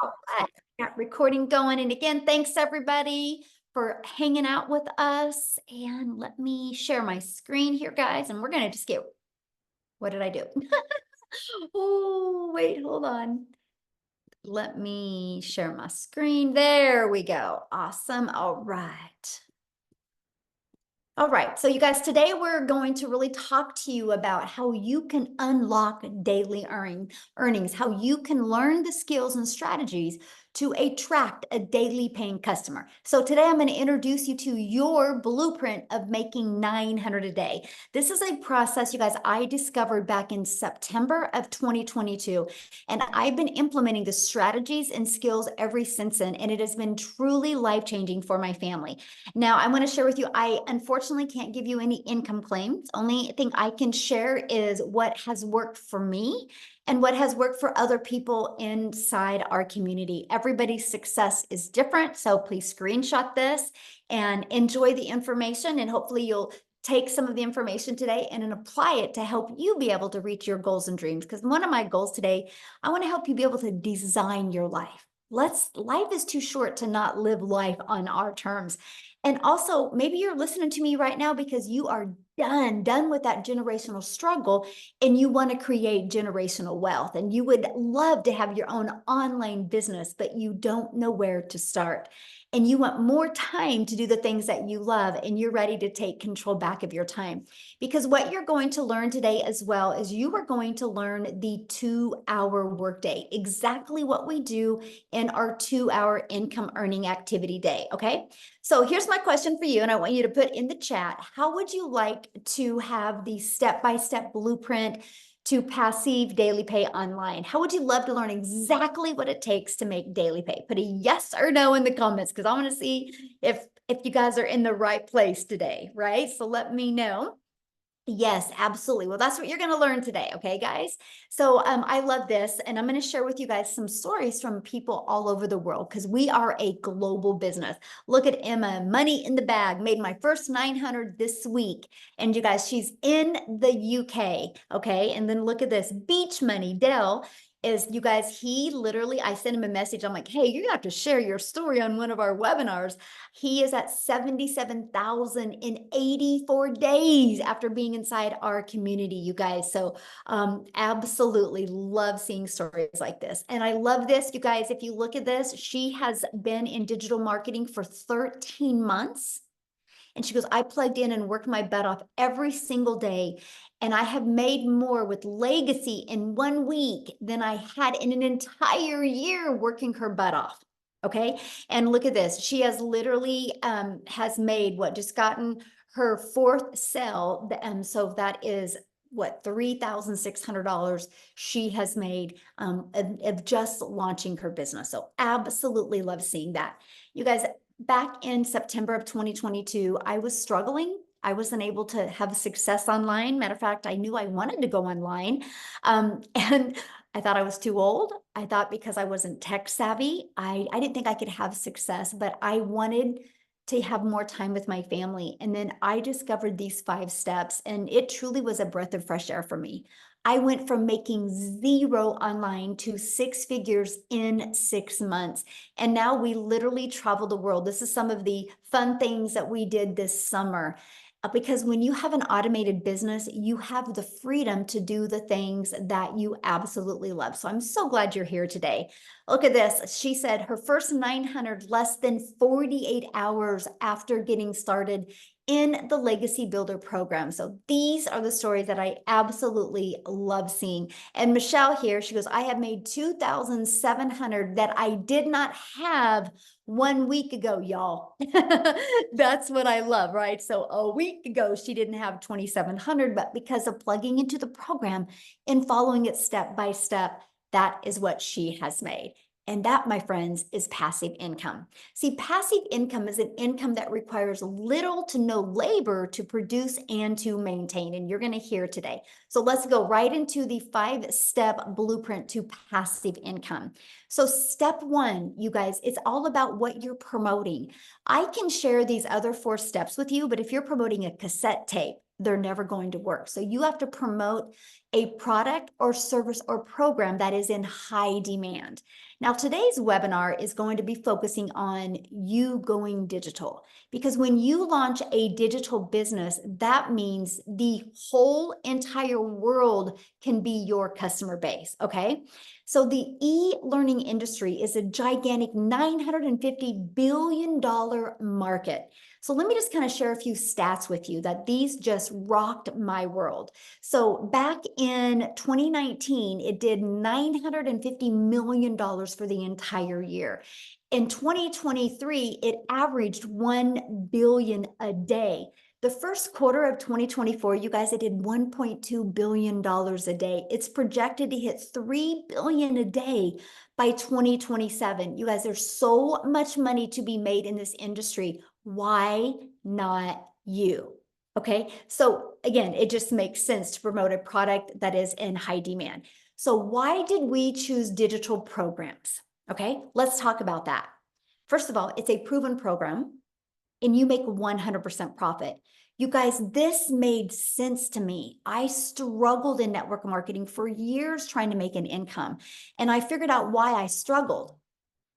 All right, got recording going. And again, thanks everybody for hanging out with us. And let me share my screen here, guys. And we're going to just get, what did I do? Oh, wait, hold on. Let me share my screen. There we go. Awesome. All right. All right, so you guys, today we're going to really talk to you about how you can unlock daily earnings, how you can learn the skills and strategies to attract a daily paying customer. So today I'm going to introduce you to your blueprint of making 900 a day. This is a process, you guys, I discovered back in September of 2022, and I've been implementing the strategies and skills ever since then, and it has been truly life-changing for my family. Now, I want to share with you, I unfortunately can't give you any income claims. Only thing I can share is what has worked for me and what has worked for other people inside our community. Everybody's success is different, so please screenshot this and enjoy the information, and hopefully you'll take some of the information today and then apply it to help you be able to reach your goals and dreams. Because one of my goals today, I want to help you be able to design your life. Life is too short to not live life on our terms. And also, maybe you're listening to me right now because you are done with that generational struggle and you want to create generational wealth and you would love to have your own online business, but you don't know where to start. And you want more time to do the things that you love and you're ready to take control back of your time. Because what you're going to learn today as well is you are going to learn the 2-hour workday, exactly what we do in our 2-hour income earning activity day. Okay. So here's my question for you, and I want you to put in the chat, how would you like to have the step-by-step blueprint to passive daily pay online? How would you love to learn exactly what it takes to make daily pay? Put a yes or no in the comments because I want to see if you guys are in the right place today, right? So let me know. Yes, absolutely. Well, that's what you're going to learn today. Okay, guys. So I love this. And I'm going to share with you guys some stories from people all over the world because we are a global business. Look at Emma, money in the bag, made my first 900 this week. And you guys, she's in the UK. Okay. And then look at this beach money. Dell is, you guys, he literally, I sent him a message. I'm like, hey, you're gonna have to share your story on one of our webinars. He is at 77,000 in 84 days after being inside our community, you guys. So absolutely love seeing stories like this. And I love this, you guys. If you look at this, she has been in digital marketing for 13 months. And she goes, I plugged in and worked my butt off every single day. And I have made more with legacy in 1 week than I had in an entire year working her butt off. Okay. And look at this. She has literally has made what, just gotten her fourth sale. So that is what, $3,600 she has made of just launching her business. So absolutely love seeing that. You guys, back in September of 2022, I was struggling. I wasn't able to have success online. Matter of fact, I knew I wanted to go online. And I thought I was too old. I thought because I wasn't tech savvy, I didn't think I could have success, but I wanted to have more time with my family. And then I discovered these 5 steps, and it truly was a breath of fresh air for me. I went from making 0 online to 6 figures in 6 months. And now we literally travel the world. This is some of the fun things that we did this summer. Because when you have an automated business, you have the freedom to do the things that you absolutely love. So I'm so glad you're here today. Look at this. She said her first 900 less than 48 hours after getting started in the Legacy Builder program. So these are the stories that I absolutely love seeing. And Michelle here, she goes, I have made 2,700 that I did not have 1 week ago, y'all. That's what I love, right? So a week ago, she didn't have 2,700, but because of plugging into the program and following it step by step, that is what she has made. And that, my friends, is passive income. See, passive income is an income that requires little to no labor to produce and to maintain. And you're going to hear today. So let's go right into the 5-step blueprint to passive income. So step 1, you guys, it's all about what you're promoting. I can share these other 4 steps with you, but if you're promoting a cassette tape, they're never going to work. So you have to promote a product or service or program that is in high demand. Now, today's webinar is going to be focusing on you going digital, because when you launch a digital business, that means the whole entire world can be your customer base, okay? So the e-learning industry is a gigantic $950 billion market. So let me just kind of share a few stats with you that these just rocked my world. So back in 2019, it did $950 million for the entire year. In 2023, it averaged 1 billion a day. The first quarter of 2024, you guys, it did $1.2 billion a day. It's projected to hit 3 billion a day by 2027. You guys, there's so much money to be made in this industry. Why not you? Okay, so again, it just makes sense to promote a product that is in high demand. So why did we choose digital programs? Okay, let's talk about that. First of all, it's a proven program and you make 100% profit. You guys, this made sense to me. I struggled in network marketing for years trying to make an income. And I figured out why I struggled,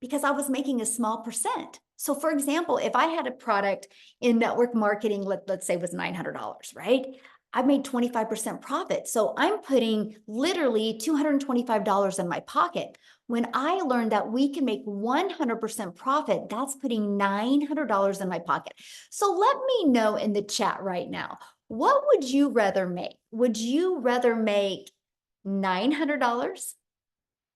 because I was making a small percent. So for example, if I had a product in network marketing, let's say was $900, right? I made 25% profit. So I'm putting literally $225 in my pocket. When I learned that we can make 100% profit, that's putting $900 in my pocket. So let me know in the chat right now, what would you rather make? Would you rather make $900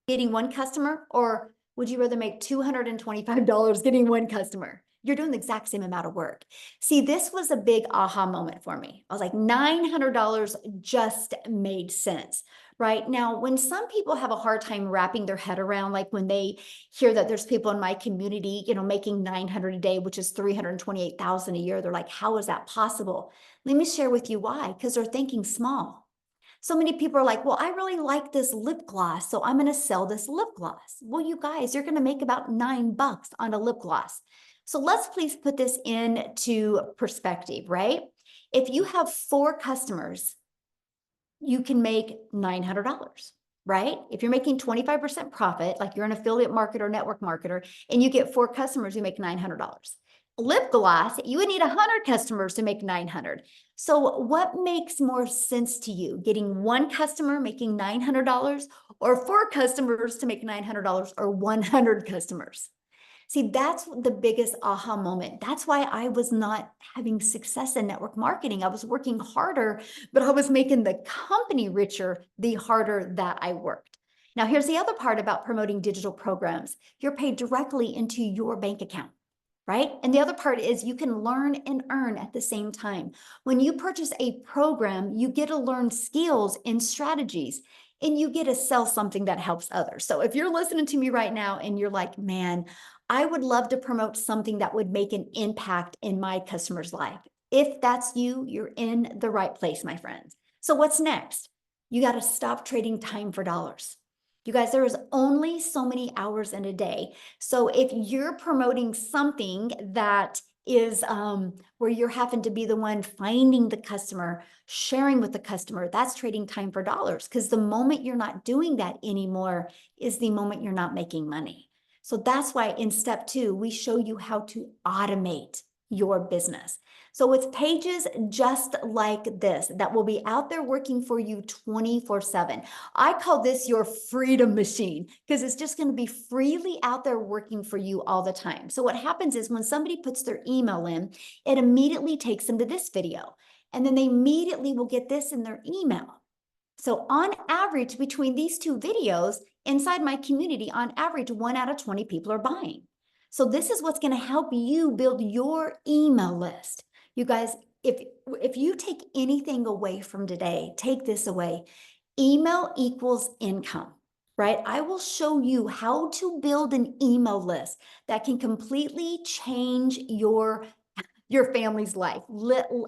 getting one customer, or would you rather make $225 getting one customer? You're doing the exact same amount of work. See, this was a big aha moment for me. I was like, $900 just made sense, right? Now, when some people have a hard time wrapping their head around, like when they hear that there's people in my community, making 900 a day, which is 328,000 a year, they're like, how is that possible? Let me share with you why, because they're thinking small. So many people are like, well, I really like this lip gloss, so I'm going to sell this lip gloss. Well, you guys, you're going to make about $9 on a lip gloss. So let's please put this into perspective, right? If you have 4 customers, you can make $900, right? If you're making 25% profit, like you're an affiliate marketer, network marketer, and you get 4 customers, you make $900. Lip gloss, you would need 100 customers to make 900. So what makes more sense to you? Getting 1 customer making $900, or 4 customers to make $900, or 100 customers? See, that's the biggest aha moment. That's why I was not having success in network marketing. I was working harder, but I was making the company richer the harder that I worked. Now, here's the other part about promoting digital programs. You're paid directly into your bank account, right? And the other part is you can learn and earn at the same time. When you purchase a program, you get to learn skills and strategies, and you get to sell something that helps others. So if you're listening to me right now and you're like, man, I would love to promote something that would make an impact in my customer's life. If that's you, you're in the right place, my friends. So what's next? You got to stop trading time for dollars. You guys, there is only so many hours in a day. So if you're promoting something that is where you're having to be the one finding the customer, sharing with the customer, that's trading time for dollars, because the moment you're not doing that anymore is the moment you're not making money. So that's why in step 2, we show you how to automate your business. So it's pages just like this that will be out there working for you 24/7. I call this your freedom machine, because it's just going to be freely out there working for you all the time. So what happens is when somebody puts their email in, it immediately takes them to this video, and then they immediately will get this in their email. So on average, between these 2 videos inside my community, on average, 1 out of 20 people are buying. So this is what's going to help you build your email list. You guys, if you take anything away from today, take this away. Email equals income, right? I will show you how to build an email list that can completely change your family's life,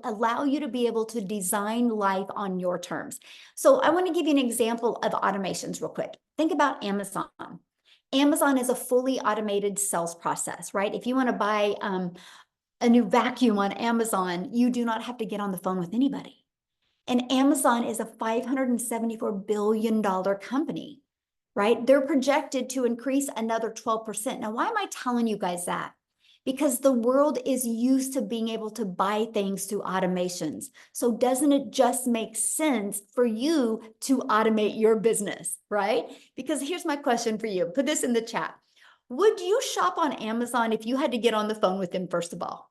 allow you to be able to design life on your terms. So I want to give you an example of automations real quick. Think about Amazon. Amazon is a fully automated sales process, right? If you want to buy a new vacuum on Amazon, you do not have to get on the phone with anybody. And Amazon is a $574 billion company, right? They're projected to increase another 12%. Now, why am I telling you guys that? Because the world is used to being able to buy things through automations. So doesn't it just make sense for you to automate your business, right? Because here's my question for you. Put this in the chat. Would you shop on Amazon if you had to get on the phone with them, first of all?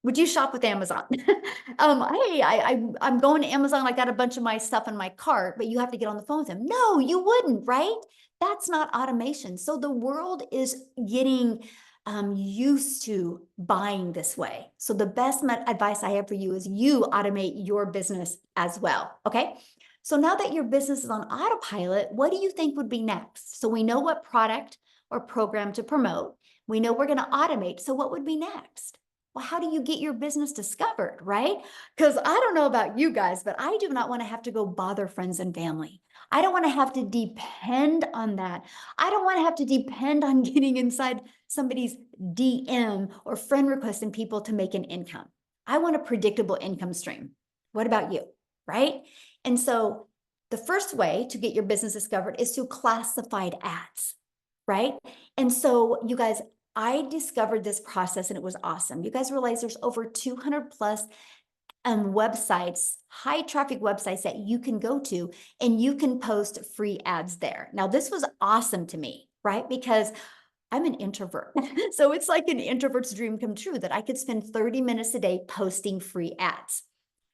Would you shop with Amazon? Hey, I'm going to Amazon. I got a bunch of my stuff in my cart, but you have to get on the phone with them. No, you wouldn't, right? That's not automation. So the world is getting used to buying this way. So the best advice I have for you is you automate your business as well. Okay. So now that your business is on autopilot, what do you think would be next? So we know what product or program to promote. We know we're going to automate. So what would be next? Well, how do you get your business discovered, right? Because I don't know about you guys, but I do not want to have to go bother friends and family. I don't want to have to depend on that. I don't want to have to depend on getting inside somebody's DM or friend requesting people to make an income. I want a predictable income stream. What about you, right? And so the first way to get your business discovered is through classified ads, right? And so you guys, I discovered this process and it was awesome. You guys realize there's over 200 plus websites, high traffic websites that you can go to and you can post free ads there. Now, this was awesome to me, right? Because I'm an introvert. So it's like an introvert's dream come true that I could spend 30 minutes a day posting free ads.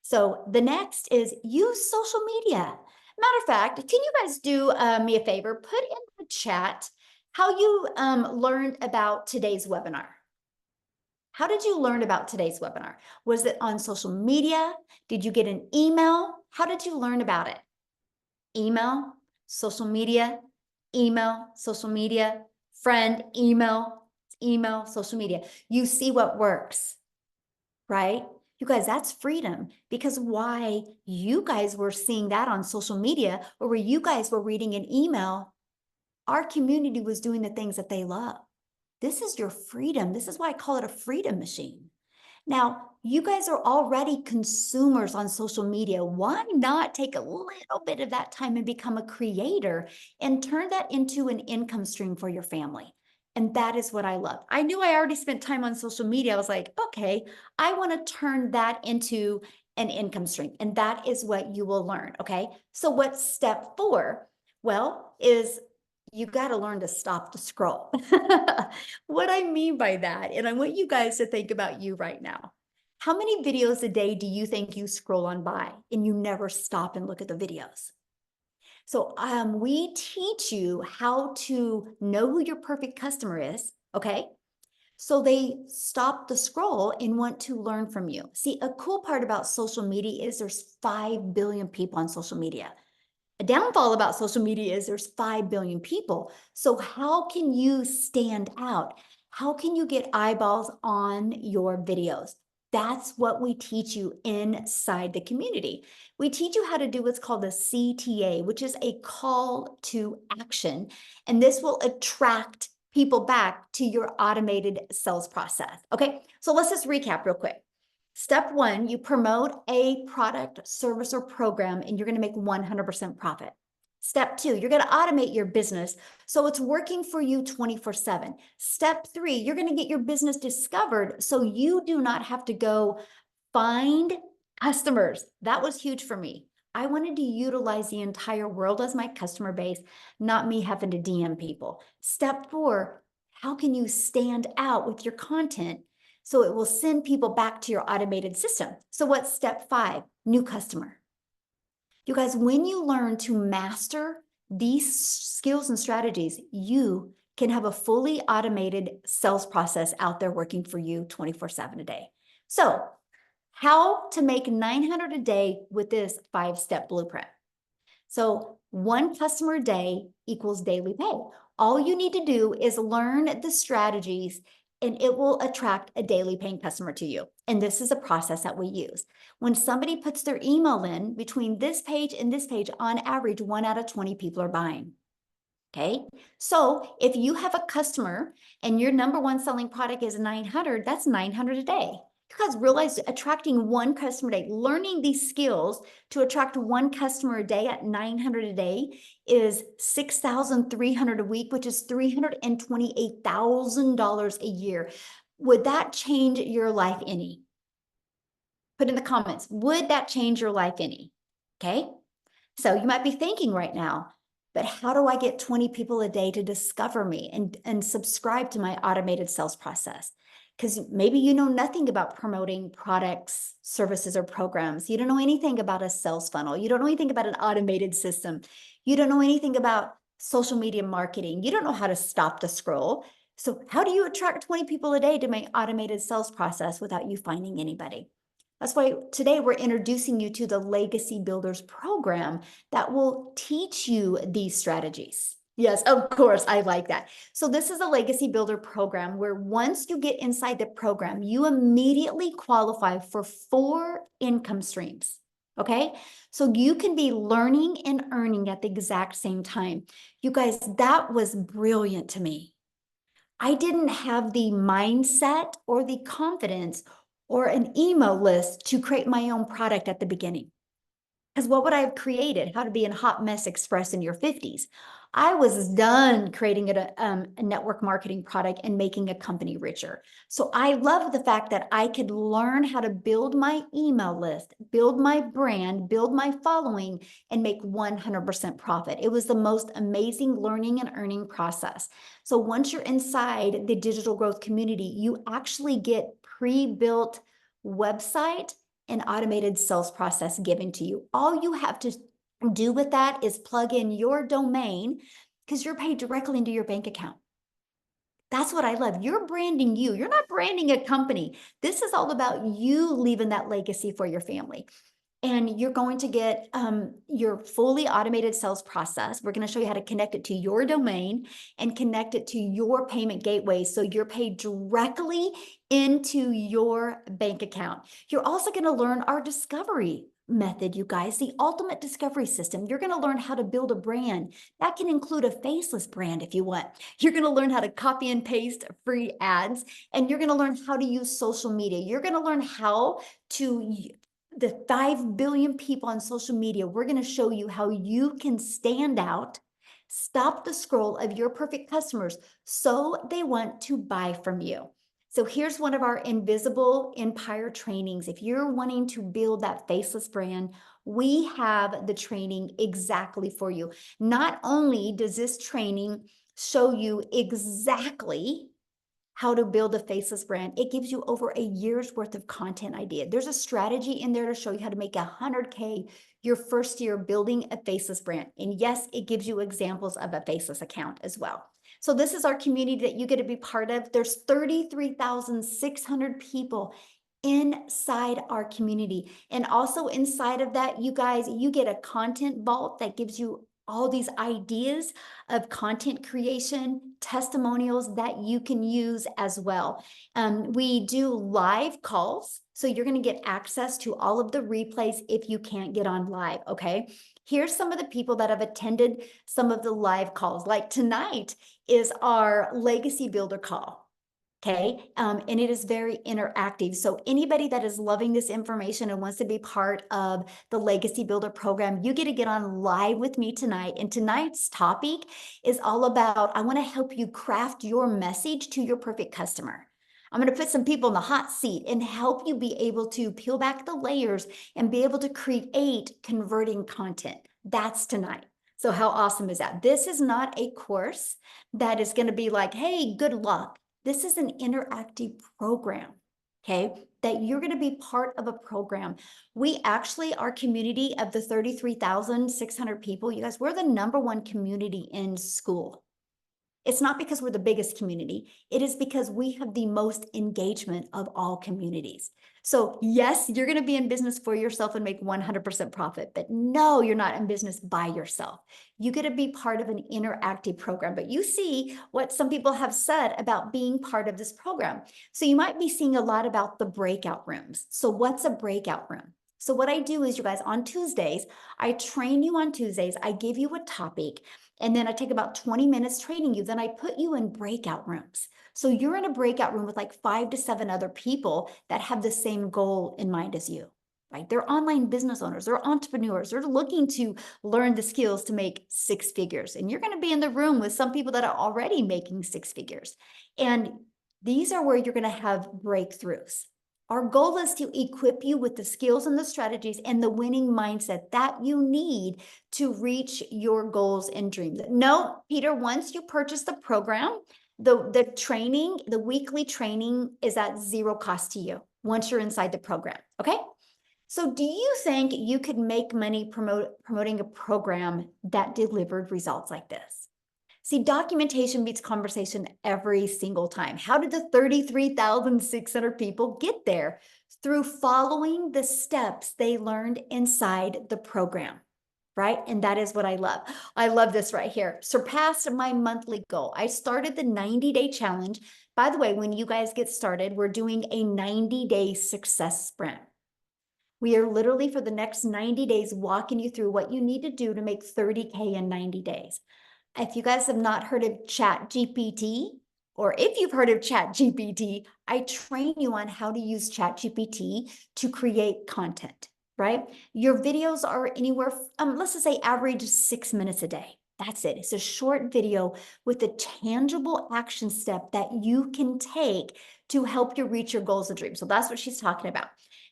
So the next is use social media. Matter of fact, can you guys do me a favor? Put in the chat how you learned about today's webinar. How did you learn about today's webinar? Was it on social media? Did you get an email? How did you learn about it? Email, social media, friend, email, social media. You see what works, right? You guys, that's freedom, because why you guys were seeing that on social media or where you guys were reading an email, our community was doing the things that they love. This is your freedom. This is why I call it a freedom machine. Now, you guys are already consumers on social media. Why not take a little bit of that time and become a creator and turn that into an income stream for your family? And that is what I love. I knew I already spent time on social media. I was like, okay, I want to turn that into an income stream. And that is what you will learn. Okay. So what's step 4? Well, is you got to learn to stop the scroll. What I mean by that, and I want you guys to think about you right now. How many videos a day do you think you scroll on by and you never stop and look at the videos? So we teach you how to know who your perfect customer is, okay? So they stop the scroll and want to learn from you. See, a cool part about social media is there's 5 billion people on social media. A downfall about social media is there's 5 billion people. So how can you stand out? How can you get eyeballs on your videos? That's what we teach you inside the community. We teach you how to do what's called a CTA, which is a call to action. And this will attract people back to your automated sales process. Okay, so let's just recap real quick. Step 1, you promote a product, service, or program, and you're going to make 100% profit. Step 2, you're going to automate your business so it's working for you 24/7. Step 3, you're going to get your business discovered so you do not have to go find customers. That was huge for me. I wanted to utilize the entire world as my customer base, not me having to DM people. Step 4, how can you stand out with your content so it will send people back to your automated system? So what's step 5? New customer. You guys, when you learn to master these skills and strategies, you can have a fully automated sales process out there working for you 24/7 a day. So how to make 900 a day with this 5-step blueprint. So 1 customer a day equals daily pay. All you need to do is learn the strategies and it will attract a daily paying customer to you. And this is a process that we use. When somebody puts their email in between this page and this page, on average, 1 out of 20 people are buying. Okay. So if you have a customer and your number 1 selling product is 900, that's 900 a day. You guys realize attracting one customer a day, learning these skills to attract one customer a day at 900 a day is 6,300 a week, which is $328,000 a year. Would that change your life any? Put in the comments, would that change your life any? Okay. So you might be thinking right now, but how do I get 20 people a day to discover me and subscribe to my automated sales process? Because maybe you know nothing about promoting products, services, or programs. You don't know anything about a sales funnel. You don't know anything about an automated system. You don't know anything about social media marketing. You don't know how to stop the scroll. So how do you attract 20 people a day to my automated sales process without you finding anybody? That's why today we're introducing you to the Legacy Builders program that will teach you these strategies. Yes, of course, I like that. So this is a Legacy Builder program where once you get inside the program, you immediately qualify for 4 income streams. Okay, so you can be learning and earning at the exact same time. You guys, that was brilliant to me. I didn't have the mindset or the confidence or an email list to create my own product at the beginning. Because what would I have created? How to be a hot mess express in your 50s. I was done creating a network marketing product and making a company richer. So I love the fact that I could learn how to build my email list, build my brand, build my following, and make 100% profit. It was the most amazing learning and earning process. So once you're inside the digital growth community, you actually get pre-built website and automated sales process given to you. All you have to do with that is plug in your domain because you're paid directly into your bank account. That's what I love. You're branding you. You're not branding a company. This is all about you leaving that legacy for your family. And you're going to get your fully automated sales process. We're going to show you how to connect it to your domain and connect it to your payment gateway so you're paid directly into your bank account. You're also going to learn our discovery method, you guys, the ultimate discovery system. You're going to learn how to build a brand. That can include a faceless brand if you want. You're going to learn how to copy and paste free ads, and you're going to learn how to use social media. You're going to learn how to the 5 billion people on social media. We're going to show you how you can stand out, stop the scroll of your perfect customers so they want to buy from you. So here's one of our invisible empire trainings. If you're wanting to build that faceless brand, we have the training exactly for you. Not only does this training show you exactly how to build a faceless brand, it gives you over a year's worth of content idea. There's a strategy in there to show you how to make 100K your first year building a faceless brand. And yes, it gives you examples of a faceless account as well. So this is our community that you get to be part of. There's 33,600 people inside our community. And also inside of that, you guys, you get a content vault that gives you all these ideas of content creation, testimonials that you can use as well. We do live calls, so you're going to get access to all of the replays if you can't get on live, okay? Here's some of the people that have attended some of the live calls. Like tonight is our Legacy Builder call. Okay, and it is very interactive. So anybody that is loving this information and wants to be part of the Legacy Builder program, you get to get on live with me tonight. And tonight's topic is all about, I want to help you craft your message to your perfect customer. I'm going to put some people in the hot seat and help you be able to peel back the layers and be able to create converting content. That's tonight. So how awesome is that? This is not a course that is going to be like, hey, good luck. This is an interactive program, okay, that you're going to be part of a program. We actually, our community of the 33,600 people, you guys, we're the #1 community in school. It's not because we're the biggest community. It is because we have the most engagement of all communities. So yes, you're going to be in business for yourself and make 100% profit, but no, you're not in business by yourself. You get to be part of an interactive program, but you see what some people have said about being part of this program. So you might be seeing a lot about the breakout rooms. So what's a breakout room? So what I do is, you guys, on Tuesdays, I train you on Tuesdays. I give you a topic. And then I take about 20 minutes training you. Then I put you in breakout rooms. So you're in a breakout room with like 5 to 7 other people that have the same goal in mind as you, right? They're online business owners, they're entrepreneurs, they're looking to learn the skills to make 6 figures. And you're going to be in the room with some people that are already making 6 figures. And these are where you're going to have breakthroughs. Our goal is to equip you with the skills and the strategies and the winning mindset that you need to reach your goals and dreams. No, Peter, once you purchase the program, the training, the weekly training is at zero cost to you once you're inside the program, okay? So do you think you could make money promoting a program that delivered results like this? See, documentation beats conversation every single time. How did the 33,600 people get there? Through following the steps they learned inside the program, right? And that is what I love. I love this right here. Surpassed my monthly goal. I started the 90-day challenge. By the way, when you guys get started, we're doing a 90-day success sprint. We are literally for the next 90 days walking you through what you need to do to make 30K in 90 days. If you guys have not heard of Chat GPT, or if you've heard of Chat GPT, I train you on how to use Chat GPT to create content, right? Your videos are anywhere, let's just say average 6 minutes a day. That's it. It's a short video with a tangible action step that you can take to help you reach your goals and dreams. So that's what she's talking about.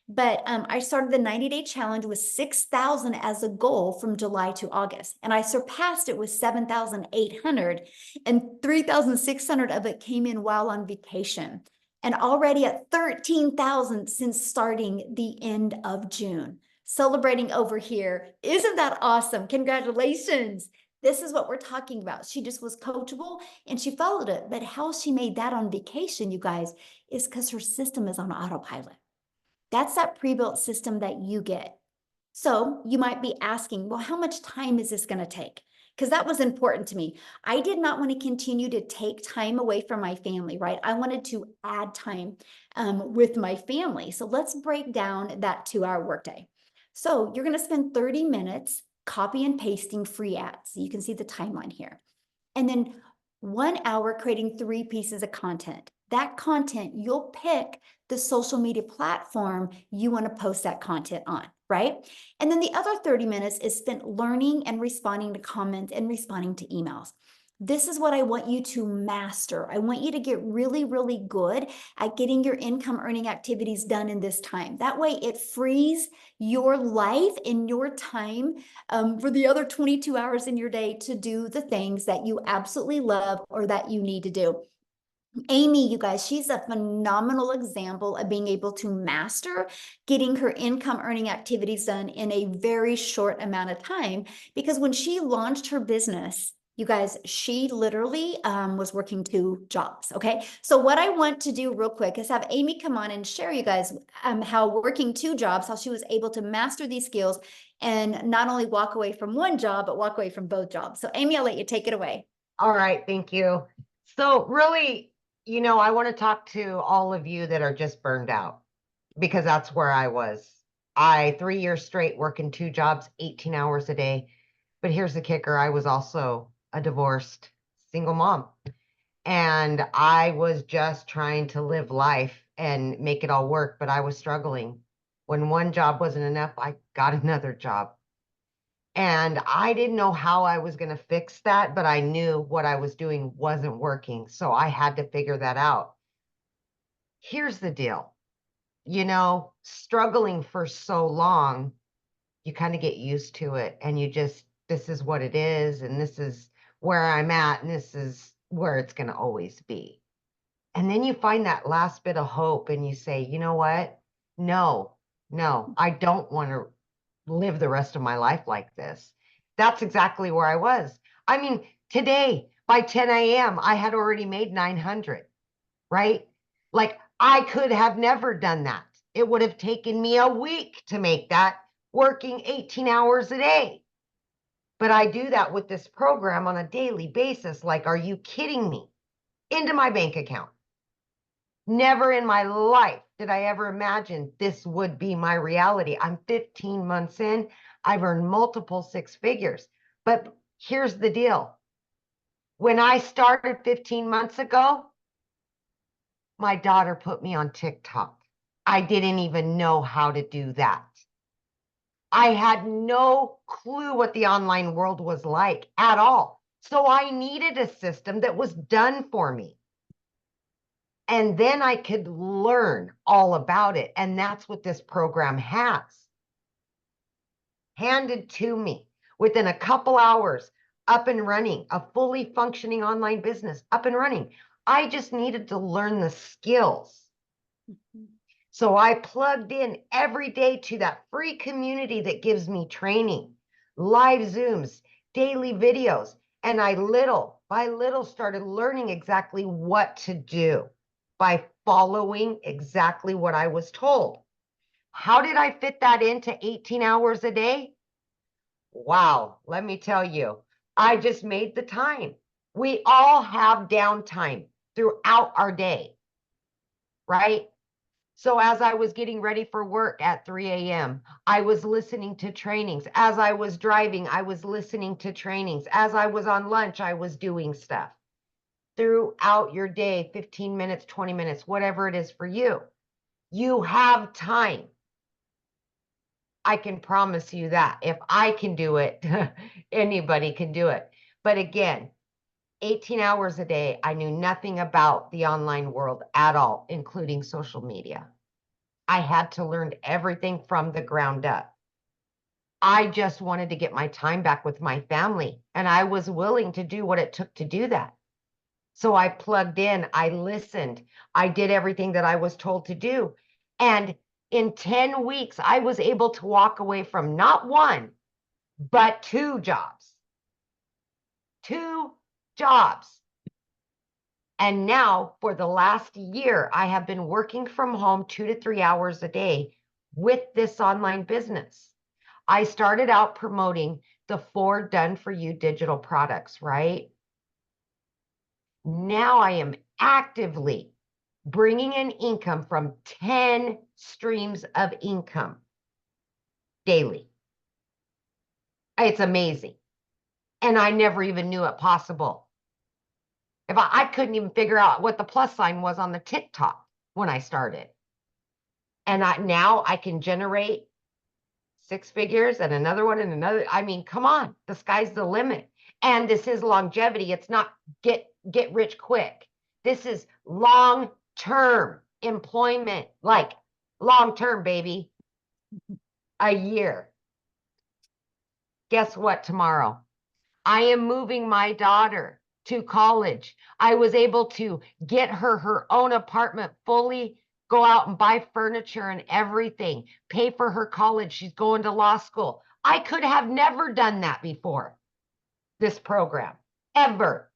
But I started the 90-day challenge with 6,000 as a goal from July to August. And I surpassed it with 7,800, and 3,600 of it came in while on vacation. And already at 13,000 since starting the end of June. Celebrating over here. Isn't that awesome? Congratulations. This is what we're talking about. She just was coachable and she followed it. But how she made that on vacation, you guys, is because her system is on autopilot. That's that pre-built system that you get. So you might be asking, well, how much time is this going to take? Because that was important to me. I did not want to continue to take time away from my family, right? I wanted to add time with my family. So let's break down that 2-hour workday. So you're going to spend 30 minutes copy and pasting free ads. So you can see the timeline here. And then 1 hour creating 3 pieces of content. That content, you'll pick the social media platform you want to post that content on, right? And then the other 30 minutes is spent learning and responding to comments and responding to emails. This is what I want you to master. I want you to get really, really good at getting your income earning activities done in this time. That way it frees your life and your time for the other 22 hours in your day to do the things that you absolutely love or that you need to do. Amy, you guys, she's a phenomenal example of being able to master getting her income earning activities done in a very short amount of time. Because when she launched her business, you guys, she literally was working 2 jobs. Okay. So what I want to do real quick is have Amy come on and share you guys how working 2 jobs, how she was able to master these skills and not only walk away from 1 job, but walk away from both jobs. So Amy, I'll let you take it away. All right. Thank you. So really, I want to talk to all of you that are just burned out because that's where I was. 3 years straight working 2 jobs, 18 hours a day. But here's the kicker. I was also a divorced single mom. And I was just trying to live life and make it all work, but I was struggling. When 1 job wasn't enough, I got another job. And I didn't know how I was going to fix that, but I knew what I was doing wasn't working. So I had to figure that out. Here's the deal. Struggling for so long, you kind of get used to it and this is what it is. And this is where I'm at. And this is where it's going to always be. And then you find that last bit of hope and you say, you know what? No, I don't want to live the rest of my life like this. That's exactly where I was. I mean, today by 10 a.m., I had already made 900, right? Like I could have never done that. It would have taken me a week to make that working 18 hours a day. But I do that with this program on a daily basis. Like, are you kidding me? Into my bank account. Never in my life did I ever imagine this would be my reality. I'm 15 months in. I've earned multiple 6 figures. But here's the deal. When I started 15 months ago, my daughter put me on TikTok. I didn't even know how to do that. I had no clue what the online world was like at all. So I needed a system that was done for me. And then I could learn all about it. And that's what this program has. Handed to me within a couple hours, up and running, a fully functioning online business, up and running. I just needed to learn the skills. So I plugged in every day to that free community that gives me training, live Zooms, daily videos. And I little by little started learning exactly what to do by following exactly what I was told. How did I fit that into 18 hours a day? Wow, let me tell you, I just made the time. We all have downtime throughout our day, right? So as I was getting ready for work at 3 a.m., I was listening to trainings. As I was driving, I was listening to trainings. As I was on lunch, I was doing stuff. Throughout your day, 15 minutes, 20 minutes, whatever it is for you, you have time. I can promise you that if I can do it, anybody can do it. But again, 18 hours a day, I knew nothing about the online world at all, including social media. I had to learn everything from the ground up. I just wanted to get my time back with my family, and I was willing to do what it took to do that. So I plugged in, I listened, I did everything that I was told to do. And in 10 weeks, I was able to walk away from not one, but two jobs. Two jobs. And now, for the last year, I have been working from home 2 to 3 hours a day with this online business. I started out promoting the 4 done for you digital products, right? Now I am actively bringing in income from 10 streams of income daily. It's amazing. And I never even knew it possible. If I couldn't even figure out what the plus sign was on the TikTok when I started. And now I can generate 6 figures and another one and another. I mean, come on, the sky's the limit. And this is longevity. It's not get rich quick. This is long-term employment, like long-term, baby, a year. Guess what tomorrow? I am moving my daughter to college. I was able to get her own apartment, fully go out and buy furniture and everything, pay for her college. She's going to law school. I could have never done that before this program, ever.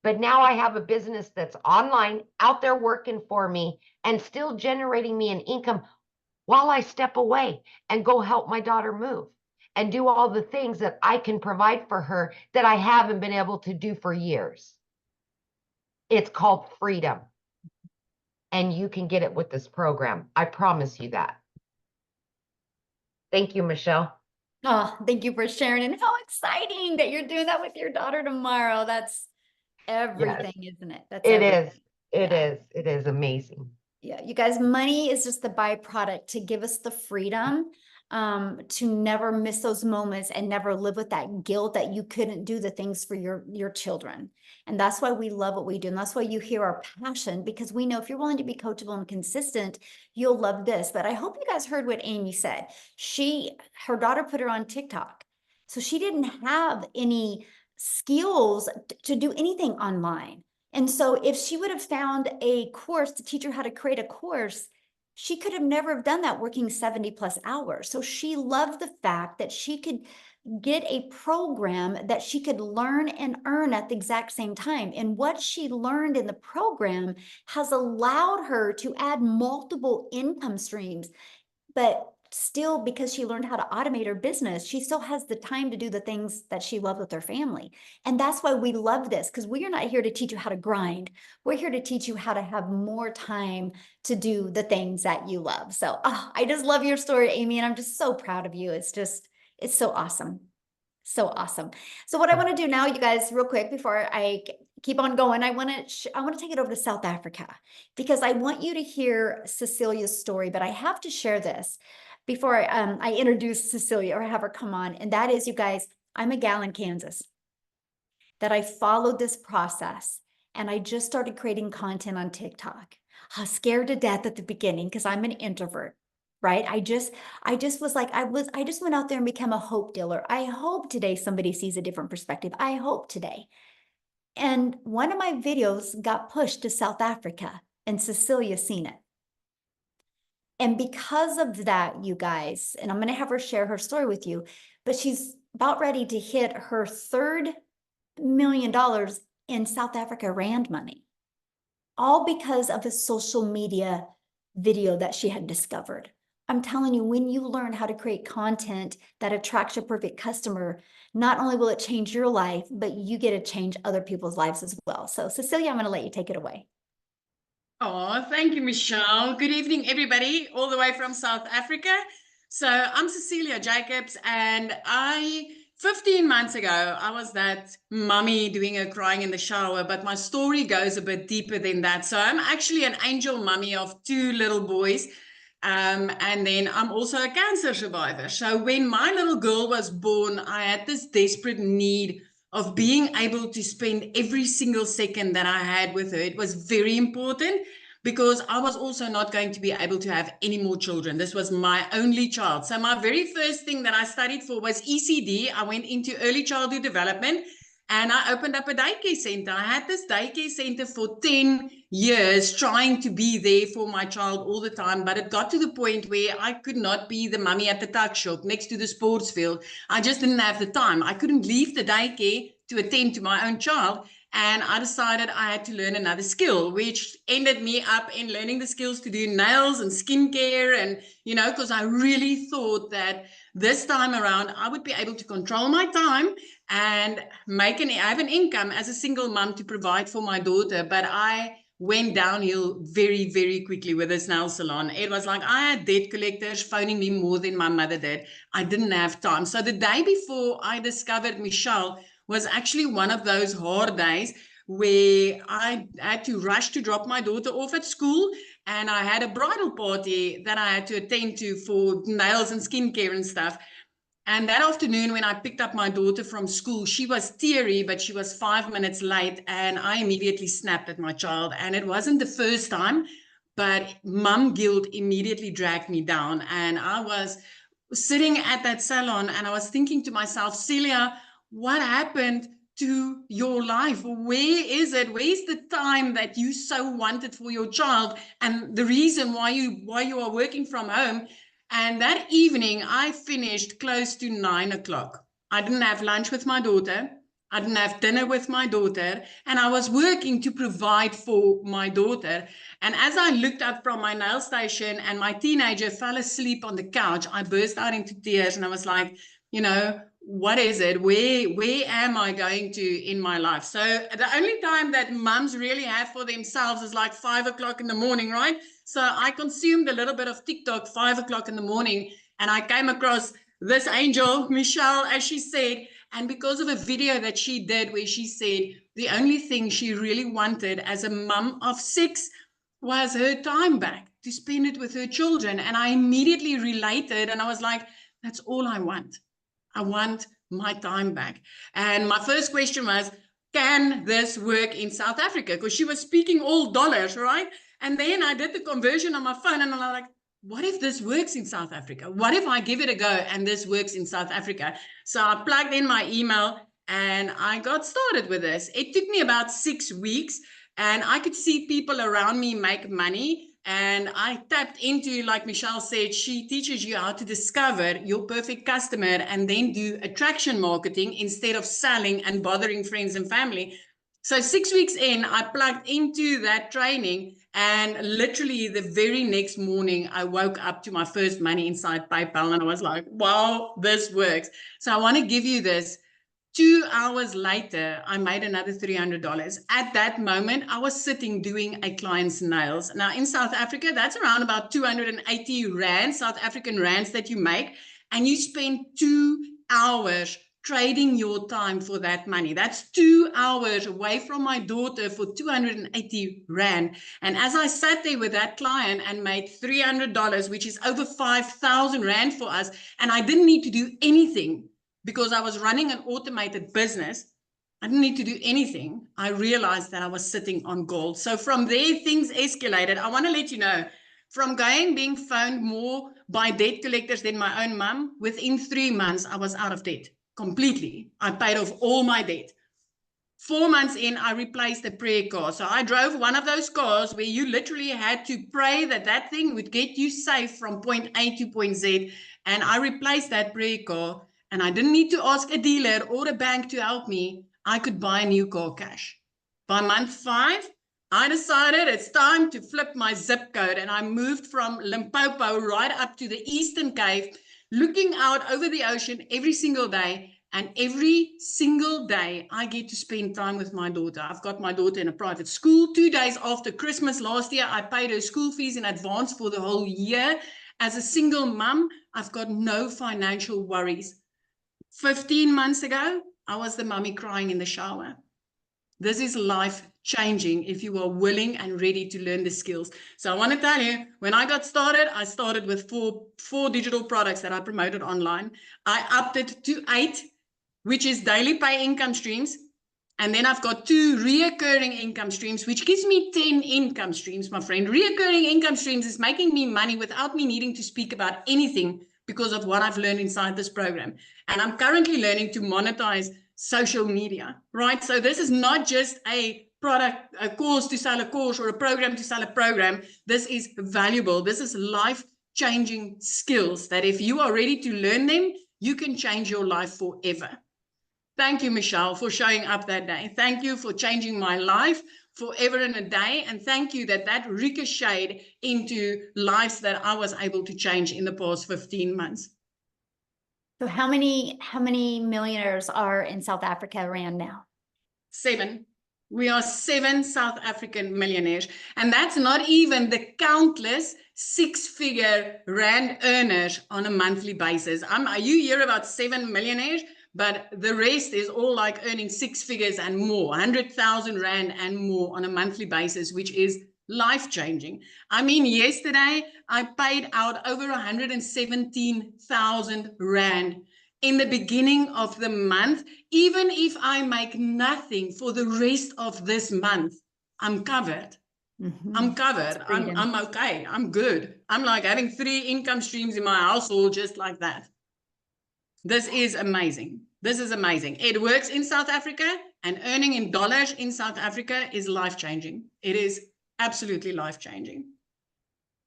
But now I have a business that's online, out there working for me and still generating me an income while I step away and go help my daughter move and do all the things that I can provide for her that I haven't been able to do for years. It's called freedom. And you can get it with this program. I promise you that. Thank you, Michelle. Oh, thank you for sharing. And how exciting that you're doing that with your daughter tomorrow. That's everything, Yes, isn't it? That's it everything. is. It Yeah. is. It is amazing. Yeah, you guys, money is just the byproduct to give us the freedom to never miss those moments and never live with that guilt that you couldn't do the things for your children. And that's why we love what we do. And that's why you hear our passion, because we know if you're willing to be coachable and consistent, you'll love this. But I hope you guys heard what Amy said. Her daughter put her on TikTok. So she didn't have any skills to do anything online. And so if she would have found a course to teach her how to create a course, she could have never have done that working 70 plus hours. So she loved the fact that she could get a program that she could learn and earn at the exact same time. And what she learned in the program has allowed her to add multiple income streams. But still, because she learned how to automate her business, she still has the time to do the things that she loved with her family. And that's why we love this, because we are not here to teach you how to grind. We're here to teach you how to have more time to do the things that you love. So I just love your story, Amy, and I'm just so proud of you. It's so awesome. So awesome. So what I want to do now, you guys, real quick, before I keep on going, I want to take it over to South Africa because I want you to hear Cecilia's story, but I have to share this before I introduce Cecilia or have her come on. And that is, you guys, I'm a gal in Kansas that I followed this process and I just started creating content on TikTok. I was scared to death at the beginning because I'm an introvert, right? I just was like, I just went out there and became a hope dealer. I hope today somebody sees a different perspective. I hope today. And one of my videos got pushed to South Africa and Cecilia seen it. And because of that, you guys, and I'm going to have her share her story with you, but she's about ready to hit her $3 million in South Africa Rand money, all because of a social media video that she had discovered. I'm telling you, when you learn how to create content that attracts your perfect customer, not only will it change your life, but you get to change other people's lives as well. So Cecilia, I'm going to let you take it away. Oh, thank you, Michelle. Good evening, everybody, all the way from South Africa. So I'm Cecilia Jacobs, and 15 months ago, I was that mummy doing her crying in the shower, but my story goes a bit deeper than that. So I'm actually an angel mummy of 2 little boys. And then I'm also a cancer survivor. So when my little girl was born, I had this desperate need of being able to spend every single second that I had with her. It was very important because I was also not going to be able to have any more children. This was my only child. So my very first thing that I studied for was ECD. I went into early childhood development and I opened up a daycare center. I had this daycare center for 10 years trying to be there for my child all the time. But it got to the point where I could not be the mummy at the tuck shop next to the sports field. I just didn't have the time. I couldn't leave the daycare to attend to my own child. And I decided I had to learn another skill, which ended me up in learning the skills to do nails and skincare. And, because I really thought that this time around, I would be able to control my time and have an income as a single mom to provide for my daughter. But I went downhill very, very quickly with this nail salon. It was like I had debt collectors phoning me more than my mother did. I didn't have time. So the day before I discovered Michelle was actually one of those hard days where I had to rush to drop my daughter off at school, and I had a bridal party that I had to attend to for nails and skincare and stuff. And that afternoon, when I picked up my daughter from school, she was teary, but she was 5 minutes late. And I immediately snapped at my child. And it wasn't the first time, but mum guilt immediately dragged me down. And I was sitting at that salon and I was thinking to myself, Celia, what happened to your life? Where is it? Where's the time that you so wanted for your child? And the reason why you are working from home. And that evening, I finished close to 9 o'clock. I didn't have lunch with my daughter. I didn't have dinner with my daughter. And I was working to provide for my daughter. And as I looked up from my nail station and my teenager fell asleep on the couch, I burst out into tears and I was like, what is it? Where am I going to in my life? So the only time that mums really have for themselves is like 5 o'clock in the morning, right? So I consumed a little bit of TikTok 5 o'clock in the morning, and I came across this angel, Michelle, as she said, and because of a video that she did where she said the only thing she really wanted as a mum of 6 was her time back to spend it with her children. And I immediately related and I was like, that's all I want. I want my time back. And my first question was, can this work in South Africa? Because she was speaking all dollars, right? And then I did the conversion on my phone and I'm like, what if this works in South Africa? What if I give it a go and this works in South Africa? So I plugged in my email and I got started with this. It took me about 6 weeks and I could see people around me make money. And I tapped into, like Michelle said, she teaches you how to discover your perfect customer and then do attraction marketing instead of selling and bothering friends and family. So 6 weeks in, I plugged into that training, and literally the very next morning, I woke up to my first money inside PayPal, and I was like, wow, this works. So I want to give you this. 2 hours later, I made another $300. At that moment, I was sitting doing a client's nails. Now, in South Africa, that's around about 280 Rand, South African Rands that you make. And you spend 2 hours trading your time for that money. That's 2 hours away from my daughter for 280 Rand. And as I sat there with that client and made $300, which is over 5,000 Rand for us, and I didn't need to do anything because I was running an automated business. I didn't need to do anything. I realized that I was sitting on gold. So from there, things escalated. I want to let you know, from being phoned more by debt collectors than my own mum, within 3 months, I was out of debt completely. I paid off all my debt. 4 months in, I replaced the prayer car. So I drove one of those cars where you literally had to pray that that thing would get you safe from point A to point Z. And I replaced that prayer car, and I didn't need to ask a dealer or a bank to help me. I could buy a new car cash. By month 5, I decided it's time to flip my zip code, and I moved from Limpopo right up to the Eastern Cape, looking out over the ocean every single day. And every single day, I get to spend time with my daughter. I've got my daughter in a private school. 2 days after Christmas last year, I paid her school fees in advance for the whole year. As a single mum, I've got no financial worries. 15 months ago, I was the mummy crying in the shower. This is life changing if you are willing and ready to learn the skills. So I want to tell you, when I got started, I started with four digital products that I promoted online. I upped it to 8, which is daily pay income streams. And then I've got 2 reoccurring income streams, which gives me 10 income streams, my friend. Reoccurring income streams is making me money without me needing to speak about anything because of what I've learned inside this program. And I'm currently learning to monetize social media, right? So this is not just a product, a course to sell a course, or a program to sell a program. This is valuable. This is life-changing skills that if you are ready to learn them, you can change your life forever. Thank you, Michelle, for showing up that day. Thank you for changing my life forever and a day. And thank you that ricocheted into lives that I was able to change in the past 15 months. So how many millionaires are in South Africa Rand now? 7. We are 7 South African millionaires. And that's not even the countless 6-figure Rand earners on a monthly basis. You hear about 7 millionaires, but the rest is all like earning 6 figures and more, 100,000 Rand and more on a monthly basis, which is life-changing. I mean, yesterday I paid out over 117,000 Rand in the beginning of the month. Even if I make nothing for the rest of this month, I'm covered. I'm covered. I'm okay. I'm good. I'm like having 3 income streams in my household just like that. This is amazing. This is amazing. It works in South Africa, and earning in dollars in South Africa is life-changing. It is absolutely life-changing.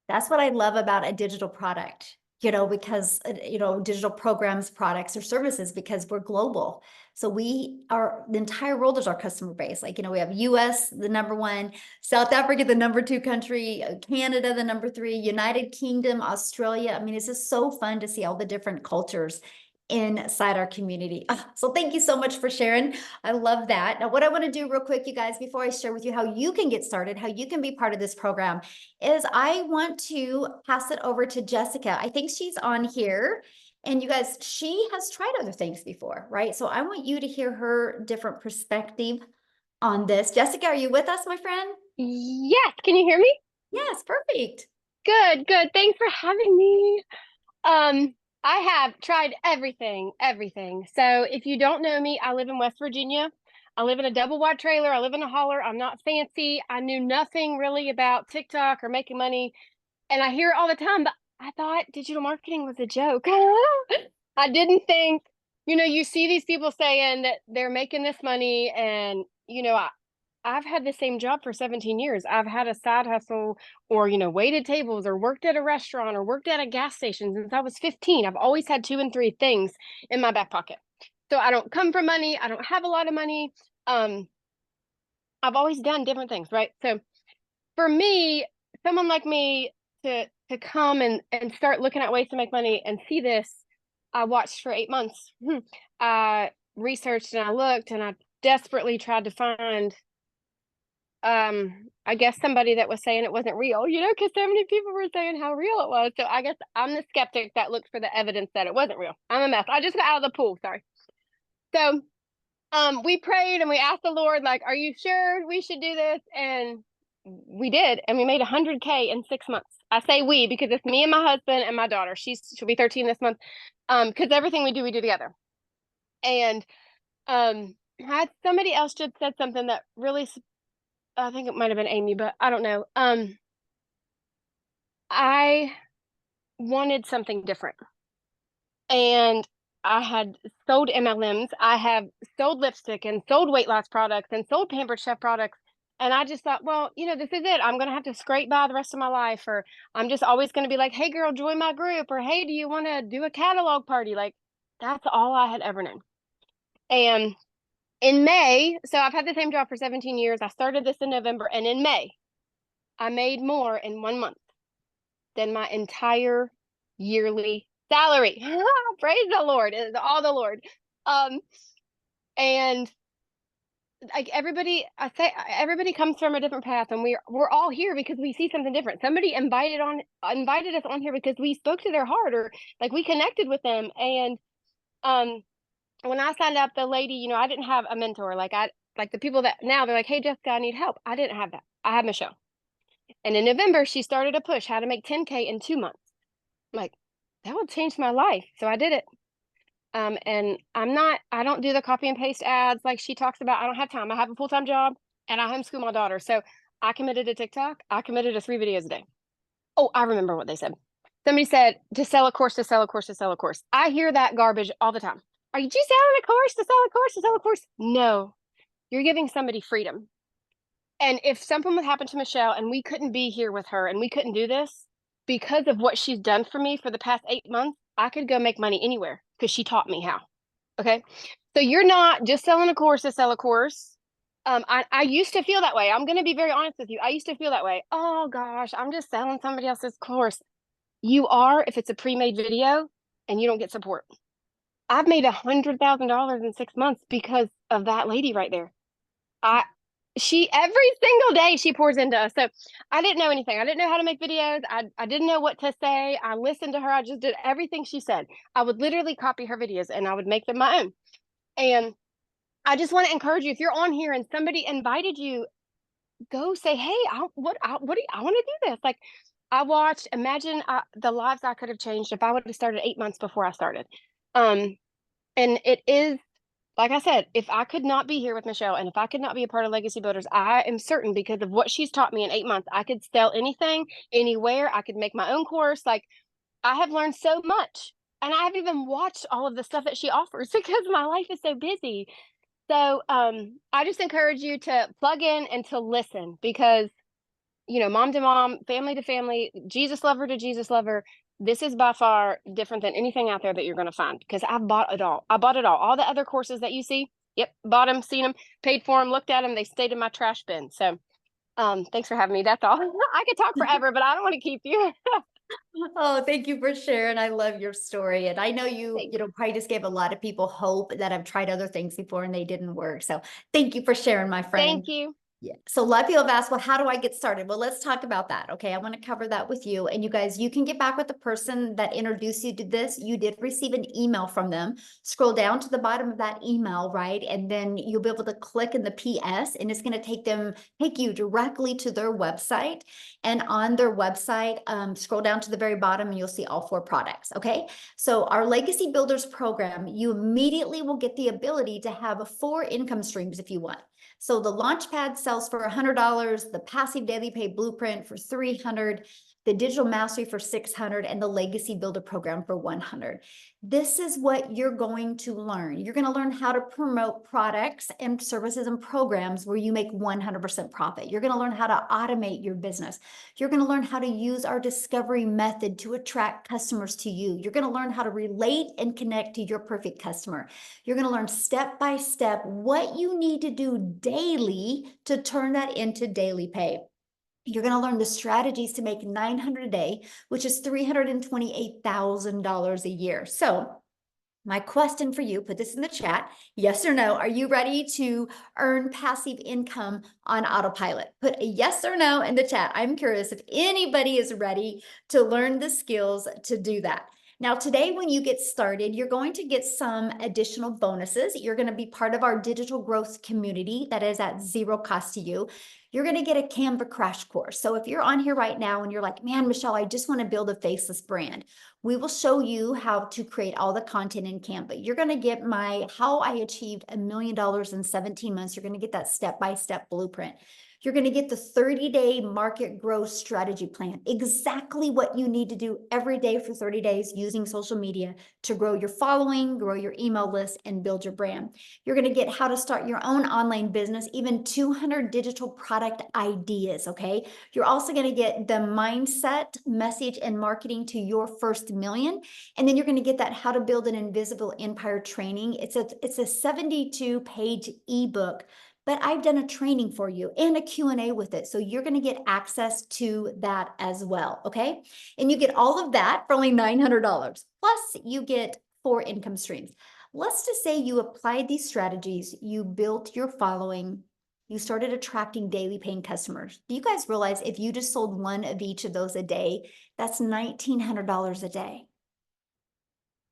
That's what I love about a digital product, because, digital programs, products, or services, because we're global. So the entire world is our customer base. Like, we have US, the #1, South Africa, the #2 country, Canada, the #3, United Kingdom, Australia. I mean, it's just so fun to see all the different cultures inside our community. So thank you so much for sharing. I love that. Now, what I want to do real quick, you guys, before I share with you how you can get started, how you can be part of this program, is I want to pass it over to Jessica. I think she's on here. And you guys, she has tried other things before, right? So I want you to hear her different perspective on this. Jessica, are you with us, my friend? Yes. Can you hear me? Yes, perfect. Good, good. Thanks for having me. I have tried everything. So if you don't know me, I live in West Virginia. I live in a double wide trailer. I live in a holler. I'm not fancy. I knew nothing really about TikTok or making money. And I hear it all the time, but I thought digital marketing was a joke. I didn't think, you see these people saying that they're making this money, and, I've had the same job for 17 years. I've had a side hustle, or, waited tables, or worked at a restaurant, or worked at a gas station since I was 15. I've always had 2 and 3 things in my back pocket. So I don't come from money. I don't have a lot of money. I've always done different things, right? So for me, someone like me to come and start looking at ways to make money and see this, I watched for 8 months. I researched and I looked, and I desperately tried to find I guess somebody that was saying it wasn't real, because so many people were saying how real it was. So I guess I'm the skeptic that looked for the evidence that it wasn't real. I'm a mess. I just got out of the pool. Sorry. So we prayed and we asked the Lord, like, are you sure we should do this? And we did, and we made 100K in 6 months. I say we because it's me and my husband and my daughter. She'll be 13 this month. Because everything we do together. And had somebody else just said something that really, I think it might have been Amy, but I don't know. I wanted something different. And I had sold MLMs. I have sold lipstick and sold weight loss products and sold Pampered Chef products. And I just thought, well, this is it. I'm going to have to scrape by the rest of my life. Or I'm just always going to be like, hey, girl, join my group. Or hey, do you want to do a catalog party? Like, that's all I had ever known. And in May, so I've had the same job for 17 years. I started this in November. And in May, I made more in 1 month than my entire yearly salary. Praise the Lord. It is all the Lord. And like everybody, I say everybody comes from a different path, and we're all here because we see something different. Somebody invited us on here because we spoke to their heart, or like we connected with them. And when I signed up, the lady, I didn't have a mentor. Like the people that now they're like, hey Jessica, I need help. I didn't have that. I had Michelle. And in November, she started a push how to make 10K in 2 months. I'm like, that would change my life. So I did it. And I don't do the copy and paste ads like she talks about. I don't have time. I have a full-time job and I homeschool my daughter. So I committed to TikTok. I committed to 3 videos a day. Oh, I remember what they said. Somebody said to sell a course, to sell a course, to sell a course. I hear that garbage all the time. Are you just selling a course to sell a course, to sell a course? No, you're giving somebody freedom. And if something would happen to Michelle and we couldn't be here with her and we couldn't do this, because of what she's done for me for the past 8 months, I could go make money anywhere because she taught me how. Okay. So you're not just selling a course to sell a course. I used to feel that way. I'm going to be very honest with you. I used to feel that way. Oh gosh, I'm just selling somebody else's course. You are, if it's a pre-made video and you don't get support. I've made $100,000 in 6 months because of that lady right there. She every single day she pours into us. So I didn't know anything. I didn't know how to make videos. I didn't know what to say. I listened to her. I just did everything she said. I would literally copy her videos and I would make them my own. And I just want to encourage you, if you're on here and somebody invited you, go say, hey, I want to do this. Like I watched, imagine the lives I could have changed if I would have started 8 months before I started. And it is, like I said, if I could not be here with Michelle and if I could not be a part of Legacy Builders, I am certain because of what she's taught me in 8 months, I could sell anything, anywhere. I could make my own course. Like I have learned so much, and I have even watched all of the stuff that she offers because my life is so busy. So I just encourage you to plug in and to listen because, mom to mom, family to family, Jesus lover to Jesus lover. This is by far different than anything out there that you're going to find because I've bought it all. I bought it all. All the other courses that you see, yep, bought them, seen them, paid for them, looked at them. They stayed in my trash bin. So thanks for having me. That's all. I could talk forever, but I don't want to keep you. Oh, thank you for sharing. I love your story. And I know you probably just gave a lot of people hope that have tried other things before and they didn't work. So thank you for sharing, my friend. Thank you. Yeah. So a lot of people have asked, well, how do I get started? Well, let's talk about that. Okay. I want to cover that with you. And you guys, you can get back with the person that introduced you to this. You did receive an email from them. Scroll down to the bottom of that email, right? And then you'll be able to click in the PS and it's going to take you directly to their website. And on their website, scroll down to the very bottom and you'll see all 4 products. Okay. So our Legacy Builders program, you immediately will get the ability to have 4 income streams if you want. So the Launchpad sells for $100, the Passive Daily Pay Blueprint for $300, the Digital Mastery for $600, and the Legacy Builder Program for $100. This is what you're going to learn. You're going to learn how to promote products and services and programs where you make 100% profit. You're going to learn how to automate your business. You're going to learn how to use our discovery method to attract customers to you. You're going to learn how to relate and connect to your perfect customer. You're going to learn step by step what you need to do daily to turn that into daily pay. You're going to learn the strategies to make $900 a day, which is $328,000 a year. So my question for you, put this in the chat, yes or no, are you ready to earn passive income on autopilot? Put a yes or no in the chat. I'm curious if anybody is ready to learn the skills to do that. Now, today, when you get started, you're going to get some additional bonuses. You're going to be part of our digital growth community that is at zero cost to you. You're going to get a Canva crash course. So if you're on here right now and you're like, man, Michelle, I just want to build a faceless brand, we will show you how to create all the content in Canva. You're going to get my How I Achieved $1 Million in 17 Months. You're going to get that step-by-step blueprint. You're going to get the 30-day market growth strategy plan, exactly what you need to do every day for 30 days using social media to grow your following, grow your email list, and build your brand. You're going to get how to start your own online business, even 200 digital product ideas, okay? You're also going to get the mindset, message, and marketing to your first million. And then you're going to get that How to Build an Invisible Empire training. It's a 72-page ebook, but I've done a training for you and a Q&A with it. So you're going to get access to that as well, okay? And you get all of that for only $900. Plus, you get 4 income streams. Let's just say you applied these strategies, you built your following, you started attracting daily paying customers. Do you guys realize if you just sold one of each of those a day, that's $1,900 a day?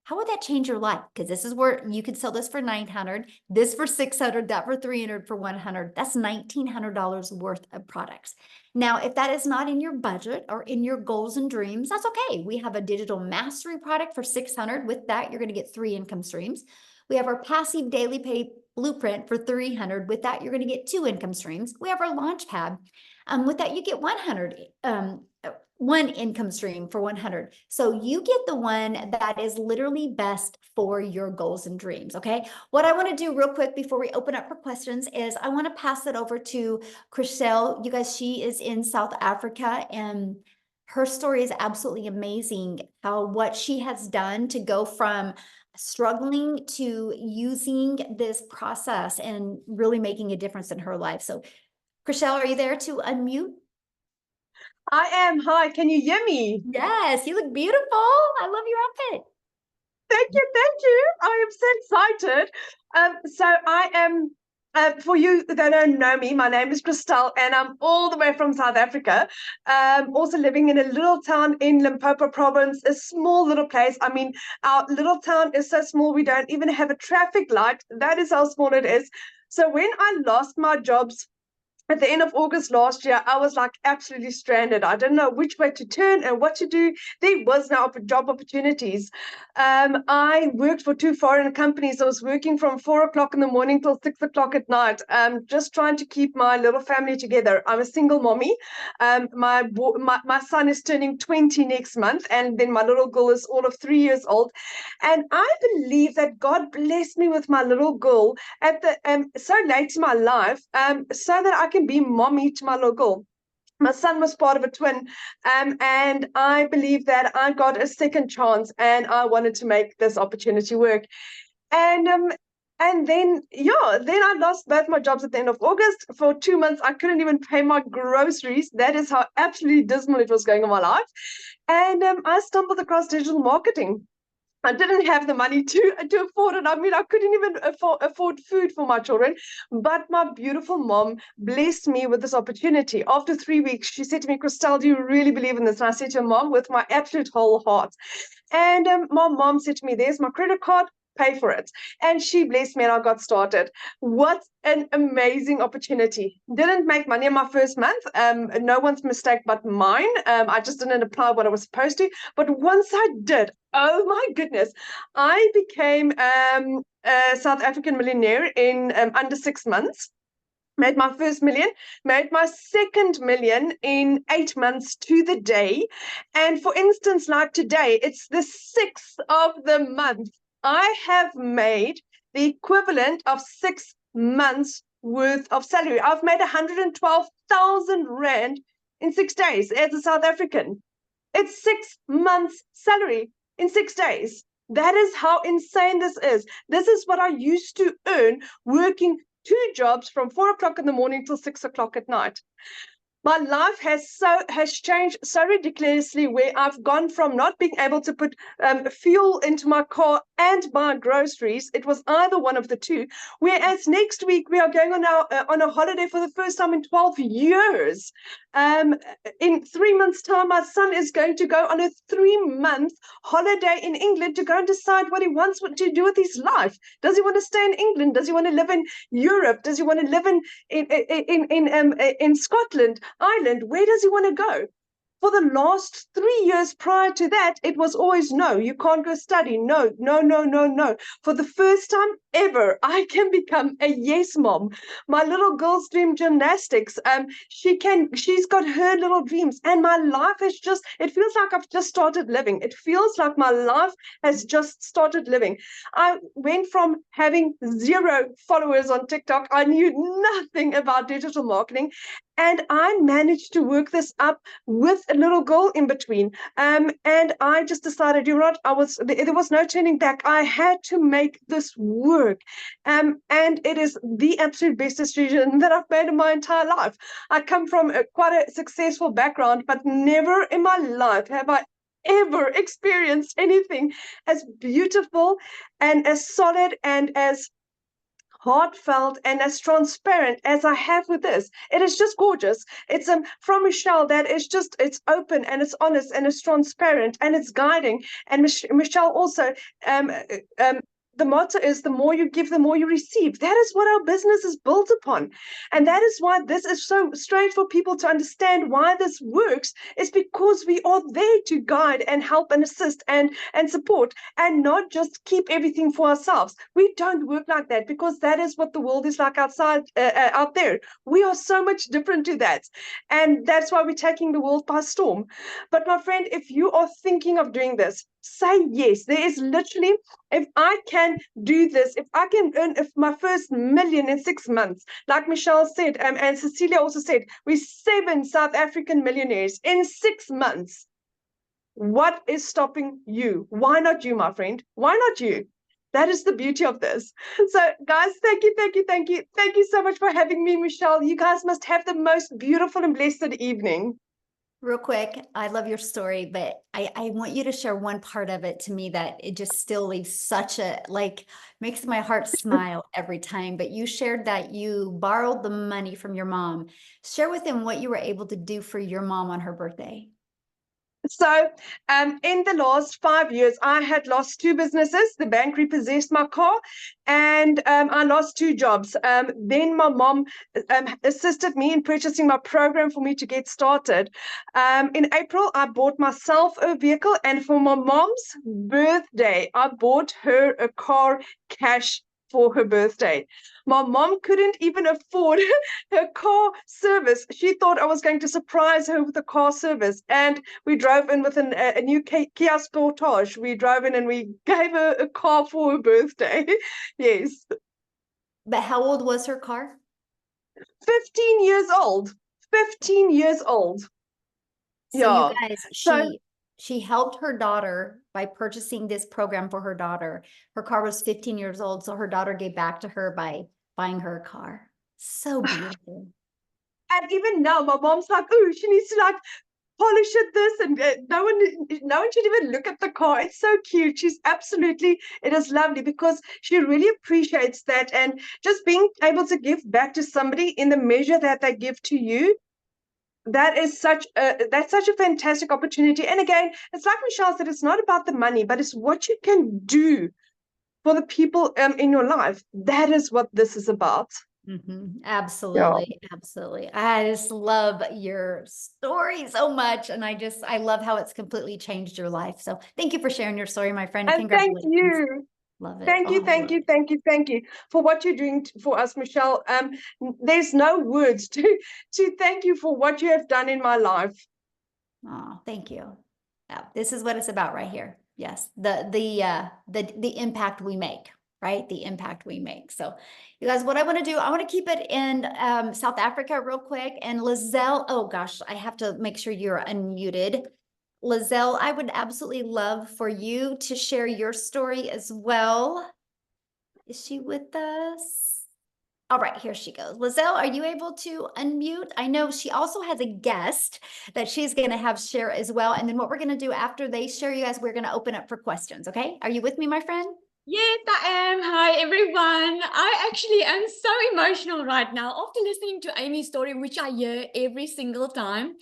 How would that change your life? Because this is where you could sell this for $900, this for $600, that for $300, for $100. That's $1,900 worth of products. Now, if that is not in your budget or in your goals and dreams, that's okay. We have a digital mastery product for $600. With that, you're going to get 3 income streams. We have our passive daily pay blueprint for $300. With that, you're going to get 2 income streams. We have our launch pad. With that, you get 1 income stream for $100. So you get the one that is literally best for your goals and dreams, okay? What I want to do real quick before we open up for questions is I want to pass it over to Chriselle. You guys, she is in South Africa, and her story is absolutely amazing, how what she has done to go from struggling to using this process and really making a difference in her life. So Chriselle, are you there to unmute? I am. Hi, can you hear me? Yes, you look beautiful. I love your outfit. Thank you, thank you. I am so excited. So I am, for you that don't know me, my name is Christelle, and I'm all the way from South Africa. Also living in a little town in Limpopo province, a small little place. I mean, our little town is so small, we don't even have a traffic light. That is how small it is. So when I lost my jobs at the end of August last year, I was like absolutely stranded. I didn't know which way to turn and what to do. There was no job opportunities. I worked for 2 foreign companies. I was working from 4 o'clock in the morning till 6 o'clock at night, just trying to keep my little family together. I'm a single mommy. My son is turning 20 next month, and then my little girl is all of 3 years old. And I believe that God blessed me with my little girl at the so late in my life, so that I can be mommy to my little girl. My son was part of a twin, and I believe that I got a second chance, and I wanted to make this opportunity work. And then I lost both my jobs at the end of August. For 2 months, I couldn't even pay my groceries. That is how absolutely dismal it was going in my life. And I stumbled across digital marketing. I didn't have the money to afford it. I mean, I couldn't even afford food for my children. But my beautiful mom blessed me with this opportunity. After 3 weeks, she said to me, Christelle, do you really believe in this? And I said to her, Mom, with my absolute whole heart. And my mom said to me, there's my credit card, pay for it. And she blessed me and I got started. What an amazing opportunity. Didn't make money in my first month. No one's mistake but mine. I just didn't apply what I was supposed to. But once I did, oh my goodness, I became a South African millionaire in under 6 months. Made my first million, made my second million in 8 months to the day. And for instance, like today, it's the 6th of the month. I have made the equivalent of 6 months worth of salary. I've made 112,000 Rand in 6 days as a South African. It's 6 months salary in 6 days. That is how insane this is. This is what I used to earn working 2 jobs from 4 o'clock in the morning till 6 o'clock at night. my life has changed so ridiculously, where I've gone from not being able to put fuel into my car and buy groceries. It was either one of the two. Whereas next week we are going on a holiday for the first time in 12 years. In 3 months' time, my son is going to go on a 3-month holiday in England to go and decide what he wants to do with his life. Does he want to stay in England? Does he want to live in Europe? Does he want to live in Scotland, Ireland? Where does he want to go? For the last 3 years prior to that, it was always no, you can't go study. No, no, no, no, no. For the first time ever, I can become a yes mom. My little girl's dream gymnastics. She's got her little dreams, and my life has just, it feels like I've just started living. It feels like my life has just started living. I went from having 0 followers on TikTok. I knew nothing about digital marketing. And I managed to work this up with a little girl in between. And I just decided, you know what, there was no turning back. I had to make this work. And it is the absolute best decision that I've made in my entire life. I come from quite a successful background, but never in my life have I ever experienced anything as beautiful and as solid and as heartfelt and as transparent as I have with this. It is just gorgeous. It's from Michelle that is just, it's open and it's honest and it's transparent and it's guiding. And Michelle also the motto is the more you give, the more you receive. That is what our business is built upon. And that is why this is so strange for people to understand why this works, is because we are there to guide and help and assist and support, and not just keep everything for ourselves. We don't work like that, because that is what the world is like outside, out there. We are so much different to that. And that's why we're taking the world by storm. But my friend, if you are thinking of doing this, say yes. There is literally, if I can do this, if I can earn my first million in 6 months, like Michelle said, and Cecilia also said, we're 7 South African millionaires in 6 months. What is stopping you? Why not you, my friend? Why not you? That is the beauty of this. So guys, thank you, thank you, thank you. Thank you so much for having me, Michelle. You guys must have the most beautiful and blessed evening. Real quick, I love your story, but I want you to share one part of it to me that it just still leaves such a, like, makes my heart smile every time. But you shared that you borrowed the money from your mom. Share with them what you were able to do for your mom on her birthday. So in the last 5 years, I had lost 2 businesses. The bank repossessed my car, and I lost 2 jobs. Then my mom assisted me in purchasing my program for me to get started. In April, I bought myself a vehicle, and for my mom's birthday, I bought her a car cash for her birthday. My mom couldn't even afford her car service. She thought I was going to surprise her with a car service, and we drove in with a new Kia Sportage. We drove in and we gave her a car for her birthday. Yes. But how old was her car? 15 years old. 15 years old. So Yeah. you guys, So she helped her daughter by purchasing this program for her daughter. Her car was 15 years old, so her daughter gave back to her by buying her a car. So beautiful. and even now, my mom's like, oh, she needs to like polish it this, and no one should even look at the car. It's so cute. She's absolutely, it is lovely, because she really appreciates that, and just being able to give back to somebody in the measure that they give to you. That's such a fantastic opportunity. And again, it's like Michelle said, it's not about the money, but it's what you can do for the people in your life. That is what this is about. Absolutely. Absolutely. I just love your story so much. And I love how it's completely changed your life. So thank you for sharing your story, my friend. And thank Congratulations. you. Love it. Thank you, Oh, thank you, thank you, thank you for what you're doing for us, Michelle. There's no words to thank you for what you have done in my life. oh, thank you. Yeah, this is what it's about right here. Yes. The impact we make, right? The impact we make. So you guys, what I want to do, I want to keep it in South Africa real quick. And Lizelle, oh gosh, I have to make sure you're unmuted. Lizelle, I would absolutely love for you to share your story as well. Is she with us? All right, here she goes. Lizelle, are you able to unmute? I know she also has a guest that she's going to have share as well. And then what we're going to do after they share, you guys, we're going to open up for questions. Okay. Are you with me, my friend? Yes, I am. Hi, everyone. I actually am so emotional right now after listening to Amy's story, which I hear every single time.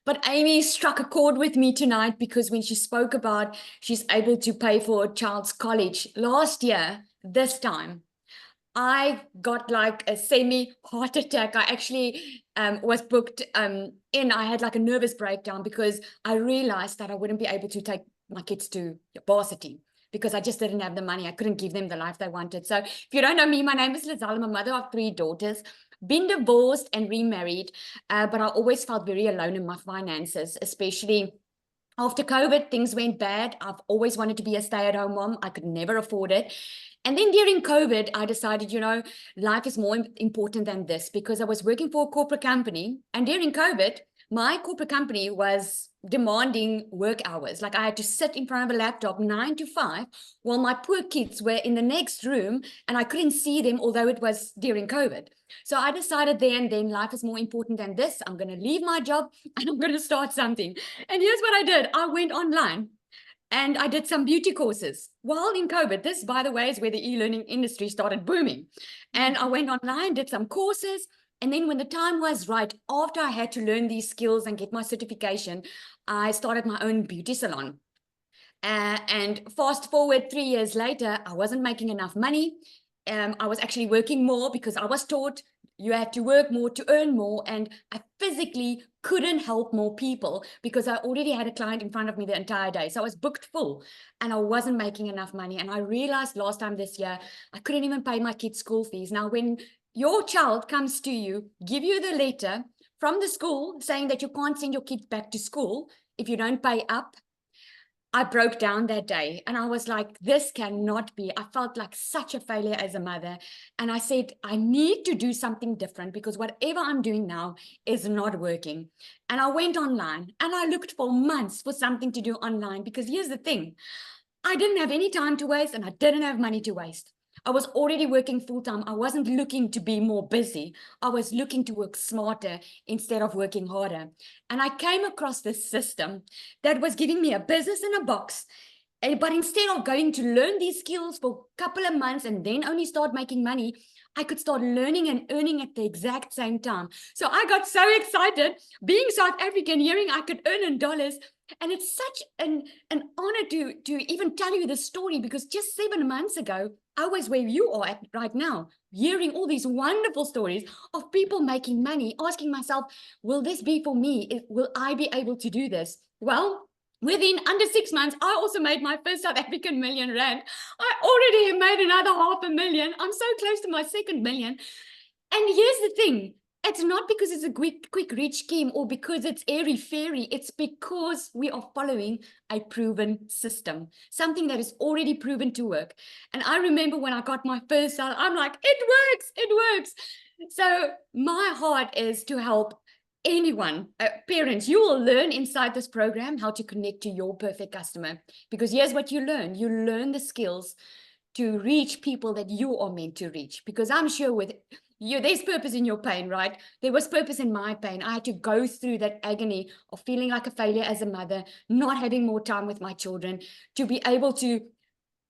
But Amy struck a chord with me tonight because when she spoke about she's able to pay for a child's college last year, this time, I got like a semi heart attack. I actually was booked in. I had like a nervous breakdown because I realized that I wouldn't be able to take my kids to varsity because I just didn't have the money. I couldn't give them the life they wanted. So if you don't know me, my name is Lizelle. I'm a mother of 3 daughters, been divorced and remarried, but I always felt very alone in my finances, especially after COVID, things went bad. I've always wanted to be a stay-at-home mom. I could never afford it. And then during COVID, I decided, you know, life is more important than this because I was working for a corporate company. And during COVID, my corporate company was demanding work hours. Like I had to sit in front of a laptop 9 to 5 while my poor kids were in the next room and I couldn't see them, although it was during COVID. So I decided then life is more important than this. I'm going to leave my job and I'm going to start something. And here's what I did. I went online and I did some beauty courses while in COVID. This, by the way, is where the e-learning industry started booming. And I went online, did some courses. And then when the time was right, after I had to learn these skills and get my certification, I started my own beauty salon. And fast forward 3 years later, I wasn't making enough money. I was actually working more because I was taught you have to work more to earn more. And I physically couldn't help more people because I already had a client in front of me the entire day. So I was booked full and I wasn't making enough money. And I realized last time this year, I couldn't even pay my kids' school fees. Now, when your child comes to you, give you the letter from the school saying that you can't send your kids back to school if you don't pay up, I broke down that day and I was like, this cannot be. I felt like such a failure as a mother. And I said, I need to do something different because whatever I'm doing now is not working. And I went online and I looked for months for something to do online because here's the thing. I didn't have any time to waste and I didn't have money to waste. I was already working full-time. I wasn't looking to be more busy. I was looking to work smarter instead of working harder. And I came across this system that was giving me a business in a box. But instead of going to learn these skills for a couple of months and then only start making money, I could start learning and earning at the exact same time. So I got so excited being South African, hearing I could earn in dollars. And it's such an honor to even tell you this story because just 7 months ago, I was where you are at right now, hearing all these wonderful stories of people making money, asking myself, will this be for me? Will I be able to do this? Well, within under 6 months, I also made my first South African million rand. I already have made another 500,000. I'm so close to my second million. And here's the thing. It's not because it's a quick rich scheme or because it's airy fairy. It's because we are following a proven system, something that is already proven to work. And I remember when I got my first salary, I'm like, it works. So my heart is to help anyone, parents. You will learn inside this program how to connect to your perfect customer, because here's what you learn the skills to reach people that you are meant to reach. Because I'm sure with you, there's purpose in your pain, right? There was purpose in my pain. I had to go through that agony of feeling like a failure as a mother, not having more time with my children, to be able to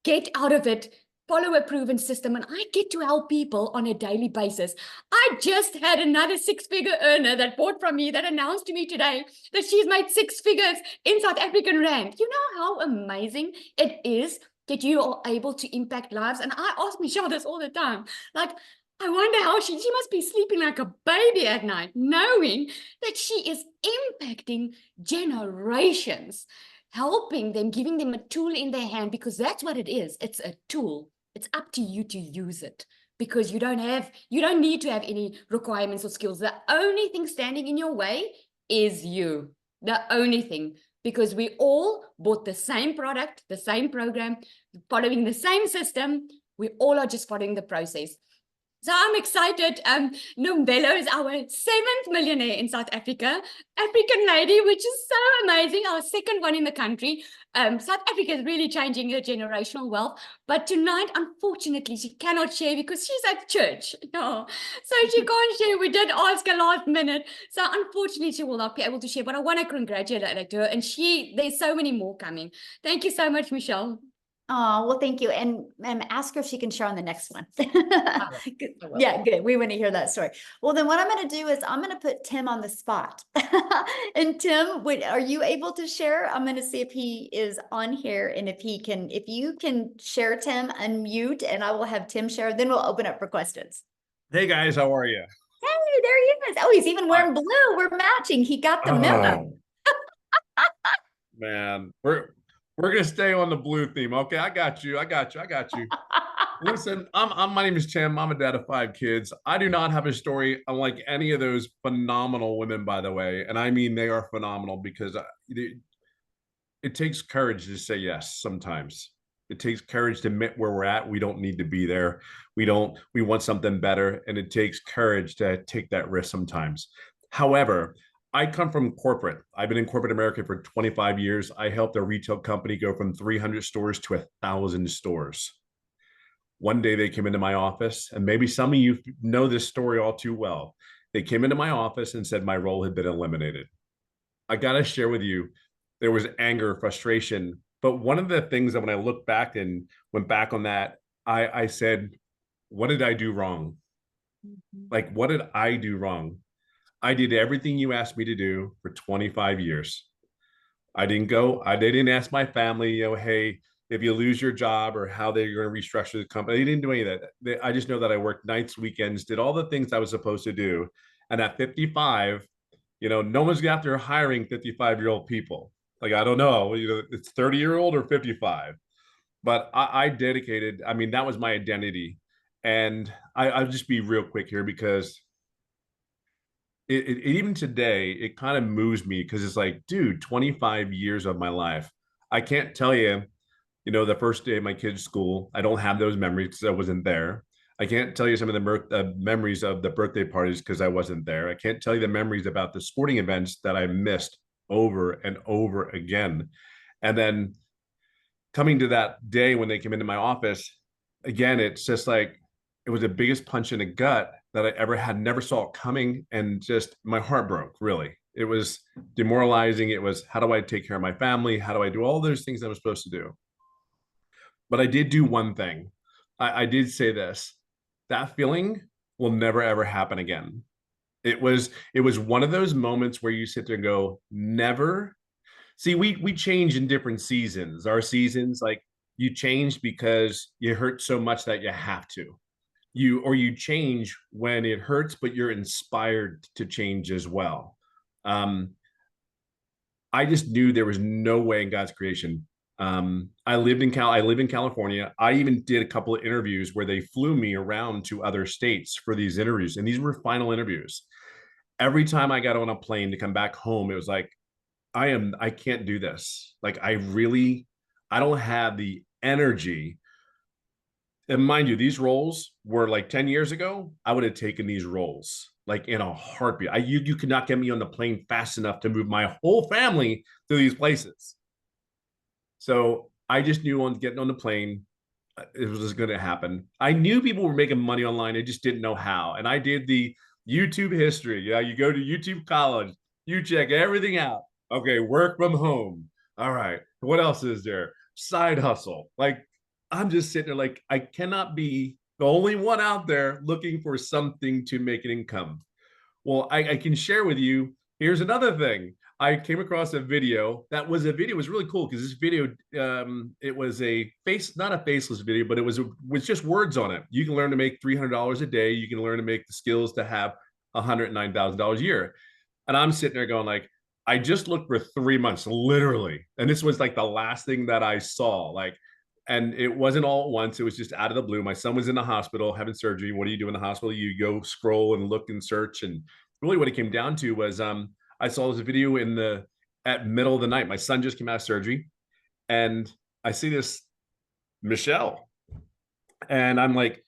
get out of it, follow a proven system, and I get to help people on a daily basis. I just had another 6-figure earner that bought from me that announced to me today that she's made 6 figures in South African rand. You know how amazing it is that you are able to impact lives? And I ask Michelle this all the time. Like, I wonder how she must be sleeping like a baby at night, knowing that she is impacting generations, helping them, giving them a tool in their hand, because that's what it is. It's a tool. It's up to you to use it, because you don't need to have any requirements or skills. The only thing standing in your way is you. The only thing, because we all bought the same product, the same program, following the same system. We all are just following the process. So I'm excited. Nombelo is our 7th millionaire in South Africa. African lady, which is so amazing. Our 2nd one in the country. South Africa is really changing her generational wealth. But tonight, unfortunately, she cannot share because she's at church. No, so she can't share. We did ask her last minute. So unfortunately, she will not be able to share. But I want to congratulate her. And there's so many more coming. Thank you so much, Michelle. Oh, well, thank you. And ask her if she can share on the next one. I will. Yeah, good. We want to hear that story. Well, then what I'm going to do is I'm going to put Tim on the spot. And Tim, are you able to share? I'm going to see if he is on here and if you can share, Tim, unmute, and I will have Tim share. Then we'll open up for questions. Hey guys, how are you? Hey, there he is. Oh, he's even wearing blue. We're matching. He got the memo. Man, we're gonna stay on the blue theme. Okay, I got you. Listen, my name is Tim. I'm a dad of 5 kids. I do not have a story unlike any of those phenomenal women, by the way, and I mean they are phenomenal because it takes courage to say yes sometimes. It takes courage to admit where we're at. We don't need to be there. We want something better, and it takes courage to take that risk sometimes. However, I come from corporate. I've been in corporate America for 25 years. I helped a retail company go from 300 stores to 1,000 stores. One day they came into my office, and maybe some of you know this story all too well. They came into my office and said my role had been eliminated. I got to share with you, there was anger, frustration. But one of the things that when I look back and went back on that, I said, what did I do wrong? Like, what did I do wrong? I did everything you asked me to do for 25 years. I didn't ask my family, hey, if you lose your job or how they're going to restructure the company. They didn't do any of that. I just know that I worked nights, weekends, did all the things I was supposed to do. And at 55, no one's after hiring 55-year-old people. Like, I don't know, it's 30-year-old or 55. But I dedicated, that was my identity. And I'll just be real quick here because even today, it kind of moves me because it's like, dude, 25 years of my life. I can't tell you, the first day of my kid's school, I don't have those memories because I wasn't there. I can't tell you some of the memories of the birthday parties because I wasn't there. I can't tell you the memories about the sporting events that I missed over and over again. And then coming to that day when they came into my office, again, it's just like, it was the biggest punch in the gut that I ever had, never saw it coming. And just my heart broke, really. It was demoralizing. It was, how do I take care of my family? How do I do all those things that I was supposed to do? But I did do one thing. I did say this, that feeling will never, ever happen again. It was one of those moments where you sit there and go, never. See, we change in different seasons. Our seasons, like, you change because you hurt so much that you have to. You change when it hurts, but you're inspired to change as well. I just knew there was no way in God's creation. I live in California. I even did a couple of interviews where they flew me around to other states for these interviews, and these were final interviews. Every time I got on a plane to come back home, it was like, I can't do this. Like, I don't have the energy. And mind you, these roles were like 10 years ago, I would have taken these roles like in a heartbeat. You could not get me on the plane fast enough to move my whole family to these places. So I just knew on getting on the plane, it was just going to happen. I knew people were making money online. I just didn't know how. And I did the YouTube history. Yeah, you go to YouTube College, you check everything out. Okay, work from home. All right, what else is there? Side hustle. Like, I'm just sitting there like, I cannot be the only one out there looking for something to make an income. Well, I can share with you, here's another thing. I came across a video that was really cool because this video, it was not a faceless video, but it was just words on it. You can learn to make $300 a day. You can learn to make the skills to have $109,000 a year. And I'm sitting there going like, I just looked for 3 months, literally. And this was like the last thing that I saw. Like, and it wasn't all at once. It was just out of the blue. My son was in the hospital having surgery. What do you do in the hospital? You go scroll and look and search. And really what it came down to was I saw this video at middle of the night. My son just came out of surgery. And I see this Michelle. And I'm like,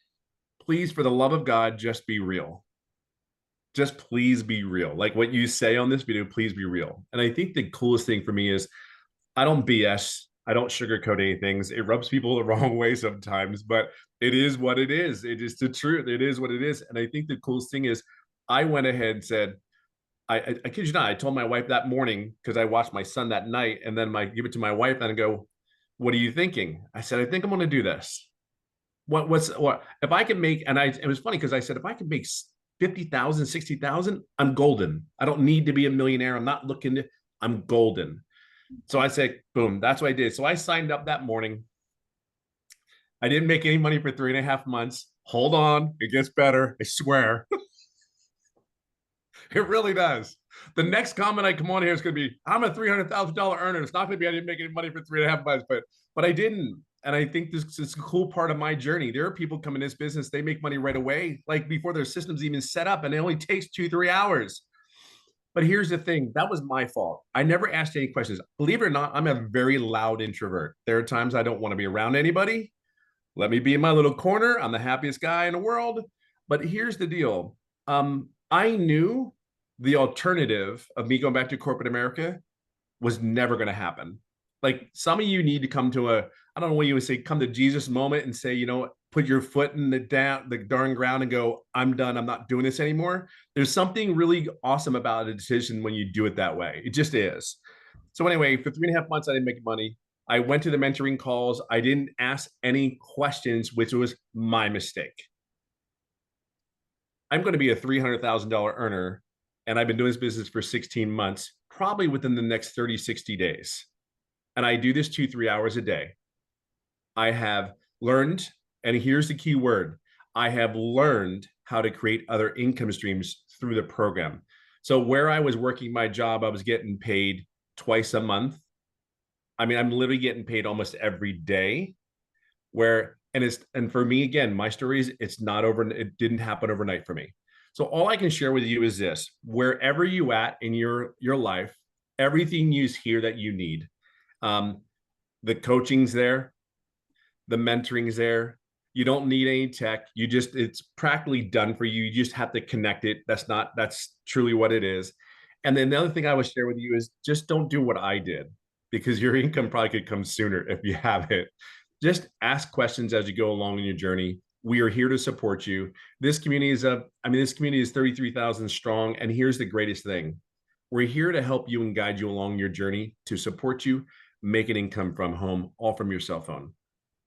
please, for the love of God, just be real. Just please be real. Like what you say on this video, please be real. And I think the coolest thing for me is I don't BS. I don't sugarcoat anything. It rubs people the wrong way sometimes, but it is what it is. It is the truth. It is what it is. And I think the coolest thing is I went ahead and said, I kid you not, I told my wife that morning because I watched my son that night, and then I give it to my wife and I go, what are you thinking? I said, I think I'm going to do this. What if I can make, and it was funny because I said, if I can make 50,000, 60,000, I'm golden. I don't need to be a millionaire. I'm not looking to, I'm golden. So I said, boom, that's what I did. So I signed up that morning. I didn't make any money for 3.5 months. Hold on, it gets better. I swear. It really does. The next comment I come on here is going to be, I'm a $300,000 earner. It's not going to be, I didn't make any money for 3.5 months, but I didn't. And I think this is a cool part of my journey. There are people come in this business, they make money right away, like before their system's even set up, and it only takes 2-3 hours. But here's the thing, that was my fault. I never asked any questions. Believe it or not, I'm a very loud introvert. There are times I don't want to be around anybody. Let me be in my little corner. I'm the happiest guy in the world. But here's the deal. I knew the alternative of me going back to corporate America was never going to happen. Like some of you need to come to I don't know what you would say, come to Jesus moment and say, you know, put your foot in the darn ground and go, I'm done. I'm not doing this anymore. There's something really awesome about a decision when you do it that way. It just is. So anyway, for 3.5 months, I didn't make money. I went to the mentoring calls. I didn't ask any questions, which was my mistake. I'm going to be a $300,000 earner, and I've been doing this business for 16 months, probably within the next 30, 60 days. And I do this 2-3 hours a day. I have learned, and here's the key word, I have learned how to create other income streams through the program. So where I was working my job, I was getting paid twice a month. I mean, I'm literally getting paid almost every day. And for me, again, my story is it didn't happen overnight for me. So all I can share with you is this: wherever you at in your life, everything you hear that you need, the coaching's there, the mentoring's there. You don't need any tech. It's practically done for you. You just have to connect it. That's truly what it is. And then the other thing I would share with you is just don't do what I did, because your income probably could come sooner if you have it. Just ask questions as you go along in your journey. We are here to support you. This community is 33,000 strong. And here's the greatest thing. We're here to help you and guide you along your journey, to support you, make an income from home, all from your cell phone.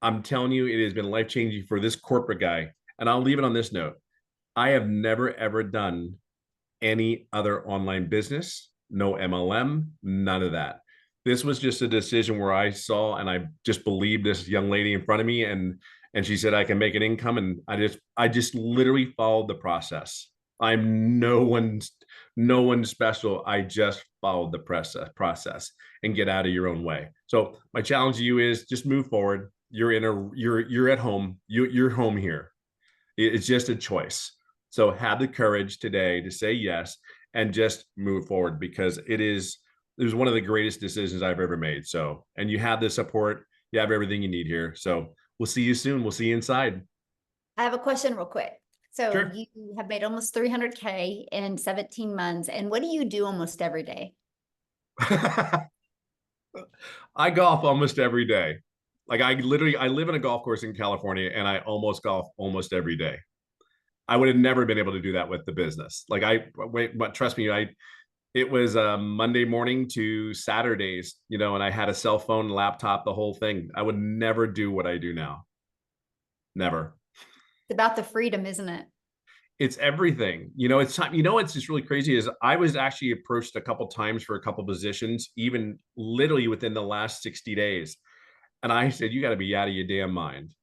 I'm telling you, it has been life-changing for this corporate guy. And I'll leave it on this note. I have never, ever done any other online business, no MLM, none of that. This was just a decision where I saw, and I just believed this young lady in front of me, and she said I can make an income, and I just literally followed the process. I'm no one special. I just followed the process and get out of your own way. So my challenge to you is just move forward. You're at home. You're home here. It's just a choice. So have the courage today to say yes and just move forward, because it was one of the greatest decisions I've ever made. So, and you have the support, you have everything you need here. So we'll see you soon. We'll see you inside. I have a question real quick. So Sure. you have made almost 300K in 17 months. And what do you do almost every day? I golf almost every day. Like I live in a golf course in California, and I almost golf almost every day. I would have never been able to do that with the business. But trust me, it was Monday morning to Saturdays, and I had a cell phone, laptop, the whole thing. I would never do what I do now. Never. It's about the freedom, isn't it? It's everything. It's time. What's just really crazy is I was actually approached a couple times for a couple positions, even literally within the last 60 days. And I said, you got to be out of your damn mind.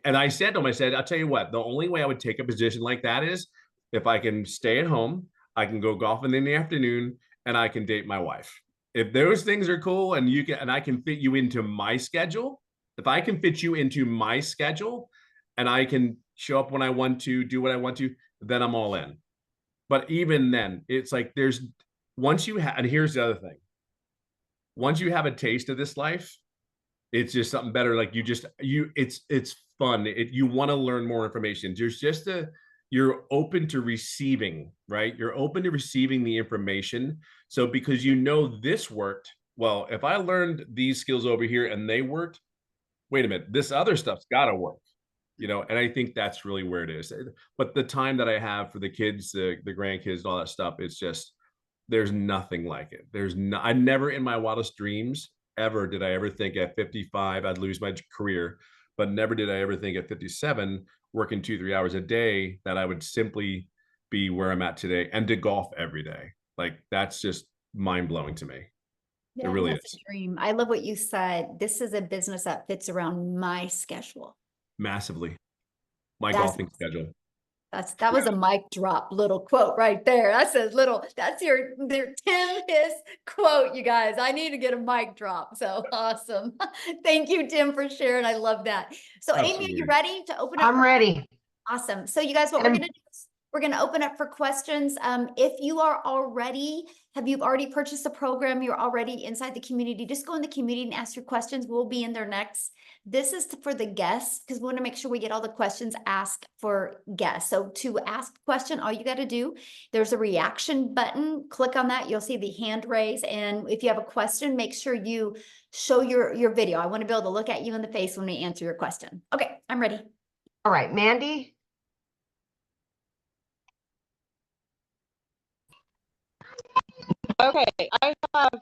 And I said to him, I'll tell you what, the only way I would take a position like that is if I can stay at home, I can go golfing in the afternoon, and I can date my wife. If those things are cool and I can fit you into my schedule, if I can fit you into my schedule and I can show up when I want to, do what I want to, then I'm all in. But even then, it's like and here's the other thing. Once you have a taste of this life, It's just something better. Like it's fun. You want to learn more information. You're open to receiving, right? You're open to receiving the information. So because this worked, well, if I learned these skills over here and they worked, wait a minute, this other stuff's got to work, and I think that's really where it is. But the time that I have for the kids, the grandkids, and all that stuff, it's just, there's nothing like it. I never in my wildest dreams ever did I ever think at 55 I'd lose my career, but never did I ever think at 57, working 2-3 hours a day, that I would simply be where I'm at today and to golf every day. Like, that's just mind blowing to me. It Yeah, really that's is. a dream. I love what you said. This is a business that fits around my schedule. Massively. My That's golfing schedule. that was a mic drop little quote right there. That's their Tim his quote, you guys. I need to get a mic drop. So awesome. Thank you, Tim, for sharing. I love that. So Amy, are you Absolutely. ready to open up? I'm ready. Awesome. So you guys, what we're gonna do is we're gonna open up for questions. If you've already purchased the program, you're already inside the community, just go in the community and ask your questions. We'll be in there next. This is for the guests, because we want to make sure we get all the questions asked for guests. So to ask a question, all you got to do, there's a reaction button. Click on that. You'll see the hand raise. And if you have a question, make sure you show your video. I want to be able to look at you in the face when we answer your question. Okay, I'm ready. All right, Mandy. Okay, I have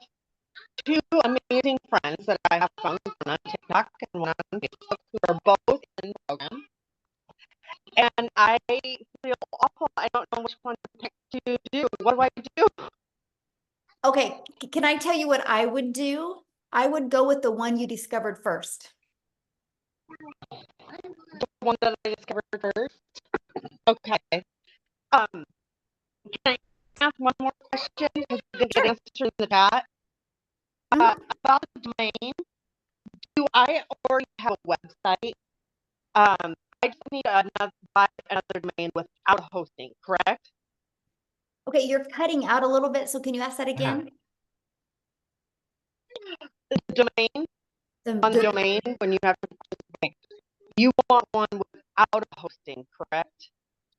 two amazing friends that I have found, one on TikTok and one on Facebook, who are both in the program. And I feel awful. I don't know which one to pick to do. What do I do? Okay, can I tell you what I would do? I would go with the one you discovered first. The one that I discovered first. Okay. Can I ask one more question? Because I didn't get answer in the chat. About the domain. Do I already have a website? I just need buy another domain without hosting, correct? Okay, you're cutting out a little bit, so can you ask that again? The domain, on The- domain, when you have to, you want one without hosting, correct?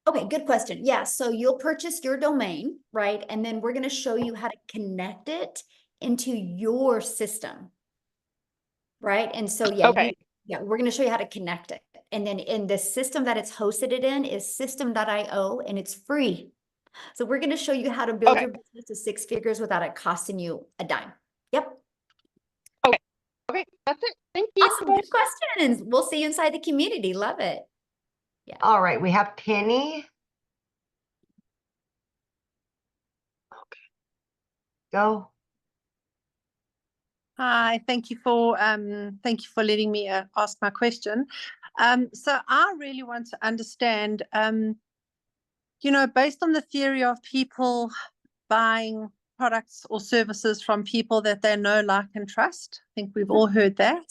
Okay, good question. Yeah, so you'll purchase your domain, right? And then we're going to show you how to connect it into your system, right? And so, yeah, Okay. we're going to show you how to connect it. And then in the system that it's hosted it in is system.io, and it's free. So we're going to show you how to build Okay. your business to 6 figures without it costing you a dime. Yep. Okay, that's it. Thank you. Awesome. Good questions. We'll see you inside the community. Love it. Yeah. All right, we have Penny. Go. Hi, thank you for letting me ask my question. So I really want to understand, based on the theory of people buying products or services from people that they know, like, and trust. I think we've all heard that.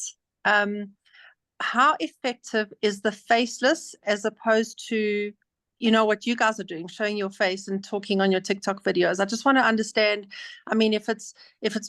How effective is the faceless as opposed to, what you guys are doing, showing your face and talking on your TikTok videos? I just want to understand, I mean, if it's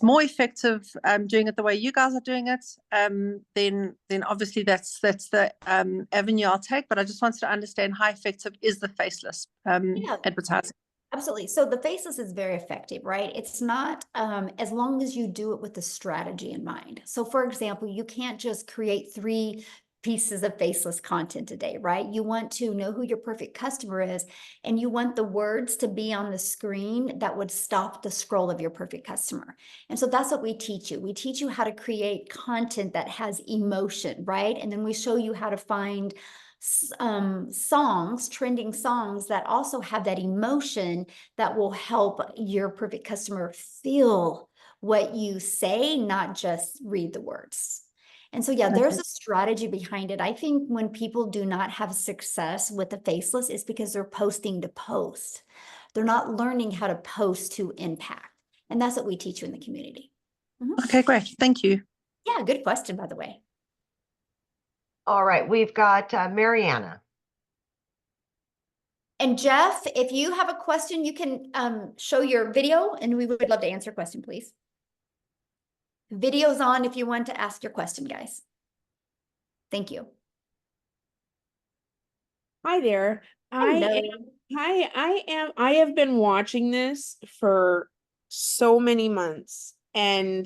more effective doing it the way you guys are doing it, then obviously that's the avenue I'll take. But I just wanted to understand, how effective is the faceless advertising? Absolutely. So the faceless is very effective, right? It's not as long as you do it with the strategy in mind. So for example, you can't just create 3 pieces of faceless content a day, right? You want to know who your perfect customer is, and you want the words to be on the screen that would stop the scroll of your perfect customer. And so that's what we teach you. We teach you how to create content that has emotion, right? And then we show you how to find songs, trending songs that also have that emotion that will help your perfect customer feel what you say, not just read the words. And so, yeah, there's a strategy behind it. I think when people do not have success with the faceless, it's because they're posting to post. They're not learning how to post to impact. And that's what we teach you in the community. Okay, great. Thank you. Yeah, good question, by the way. All right, we've got Mariana. And Jeff, if you have a question, you can show your video, and we would love to answer a question, please. Video's on if you want to ask your question, guys. Thank you. Hi there. I have been watching this for so many months, and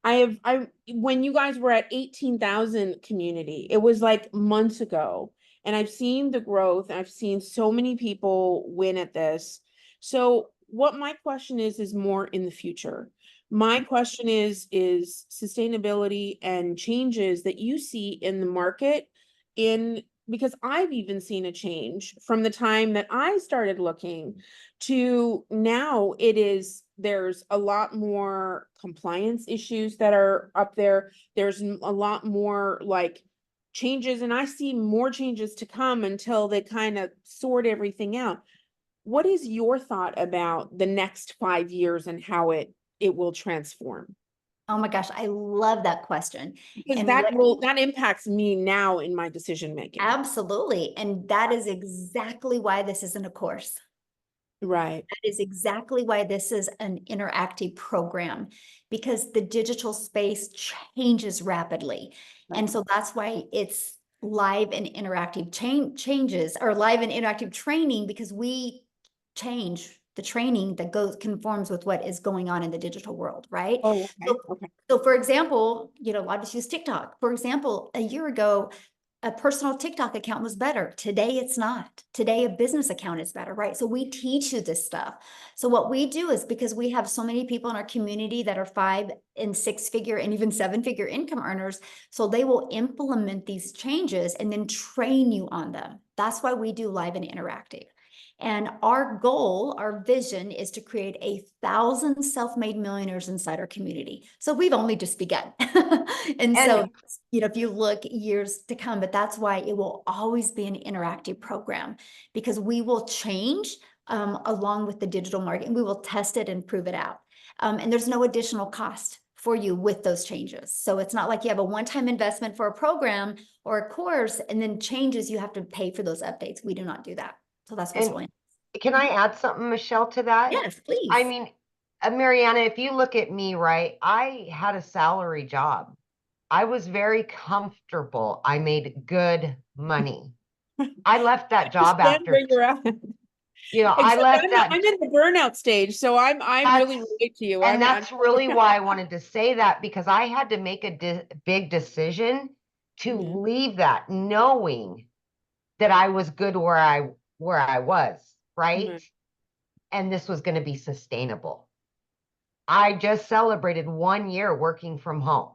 when you guys were at 18,000 community, it was like months ago, and I've seen the growth. I've seen so many people win at this. So what my question is more in the future. My question is sustainability and changes that you see in the market because I've even seen a change from the time that I started looking to now. There's a lot more compliance issues that are up there. There's a lot more like changes, and I see more changes to come until they kind of sort everything out. What is your thought about the next 5 years and how it will transform? Oh my gosh, I love that question. Because And that impacts me now in my decision making. absolutely. And that is exactly why this isn't a course. Right. That is exactly why this is an interactive program, because the digital space changes rapidly. And so that's why it's live and interactive changes, or live and interactive training, because we change the training that conforms with what is going on in the digital world, right? Oh, okay. Okay. So for example, a lot of us use TikTok. For example, a year ago, a personal TikTok account was better. Today, it's not. Today, a business account is better, right? So we teach you this stuff. So what we do is, because we have so many people in our community that are 5- and 6-figure and even 7-figure income earners, so they will implement these changes and then train you on them. That's why we do live and interactive. And our goal, our vision, is to create 1,000 self-made millionaires inside our community. So we've only just begun. And so, if you look years to come, but that's why it will always be an interactive program, because we will change along with the digital market, and we will test it and prove it out. And there's no additional cost for you with those changes. So it's not like you have a one-time investment for a program or a course, and then changes, you have to pay for those updates. We do not do that. So that's what's really nice. Can I add something, Michelle, to that? Yes, please. I mean, Mariana, if you look at me, right, I had a salary job. I was very comfortable. I made good money. I left that job after, where you're at. I left that. I'm in the burnout stage, so I'm really relate to you. And that's really why I wanted to say that, because I had to make a big decision to leave that, knowing that I was good where I was, right? And this was going to be sustainable. I just celebrated 1 year working from home.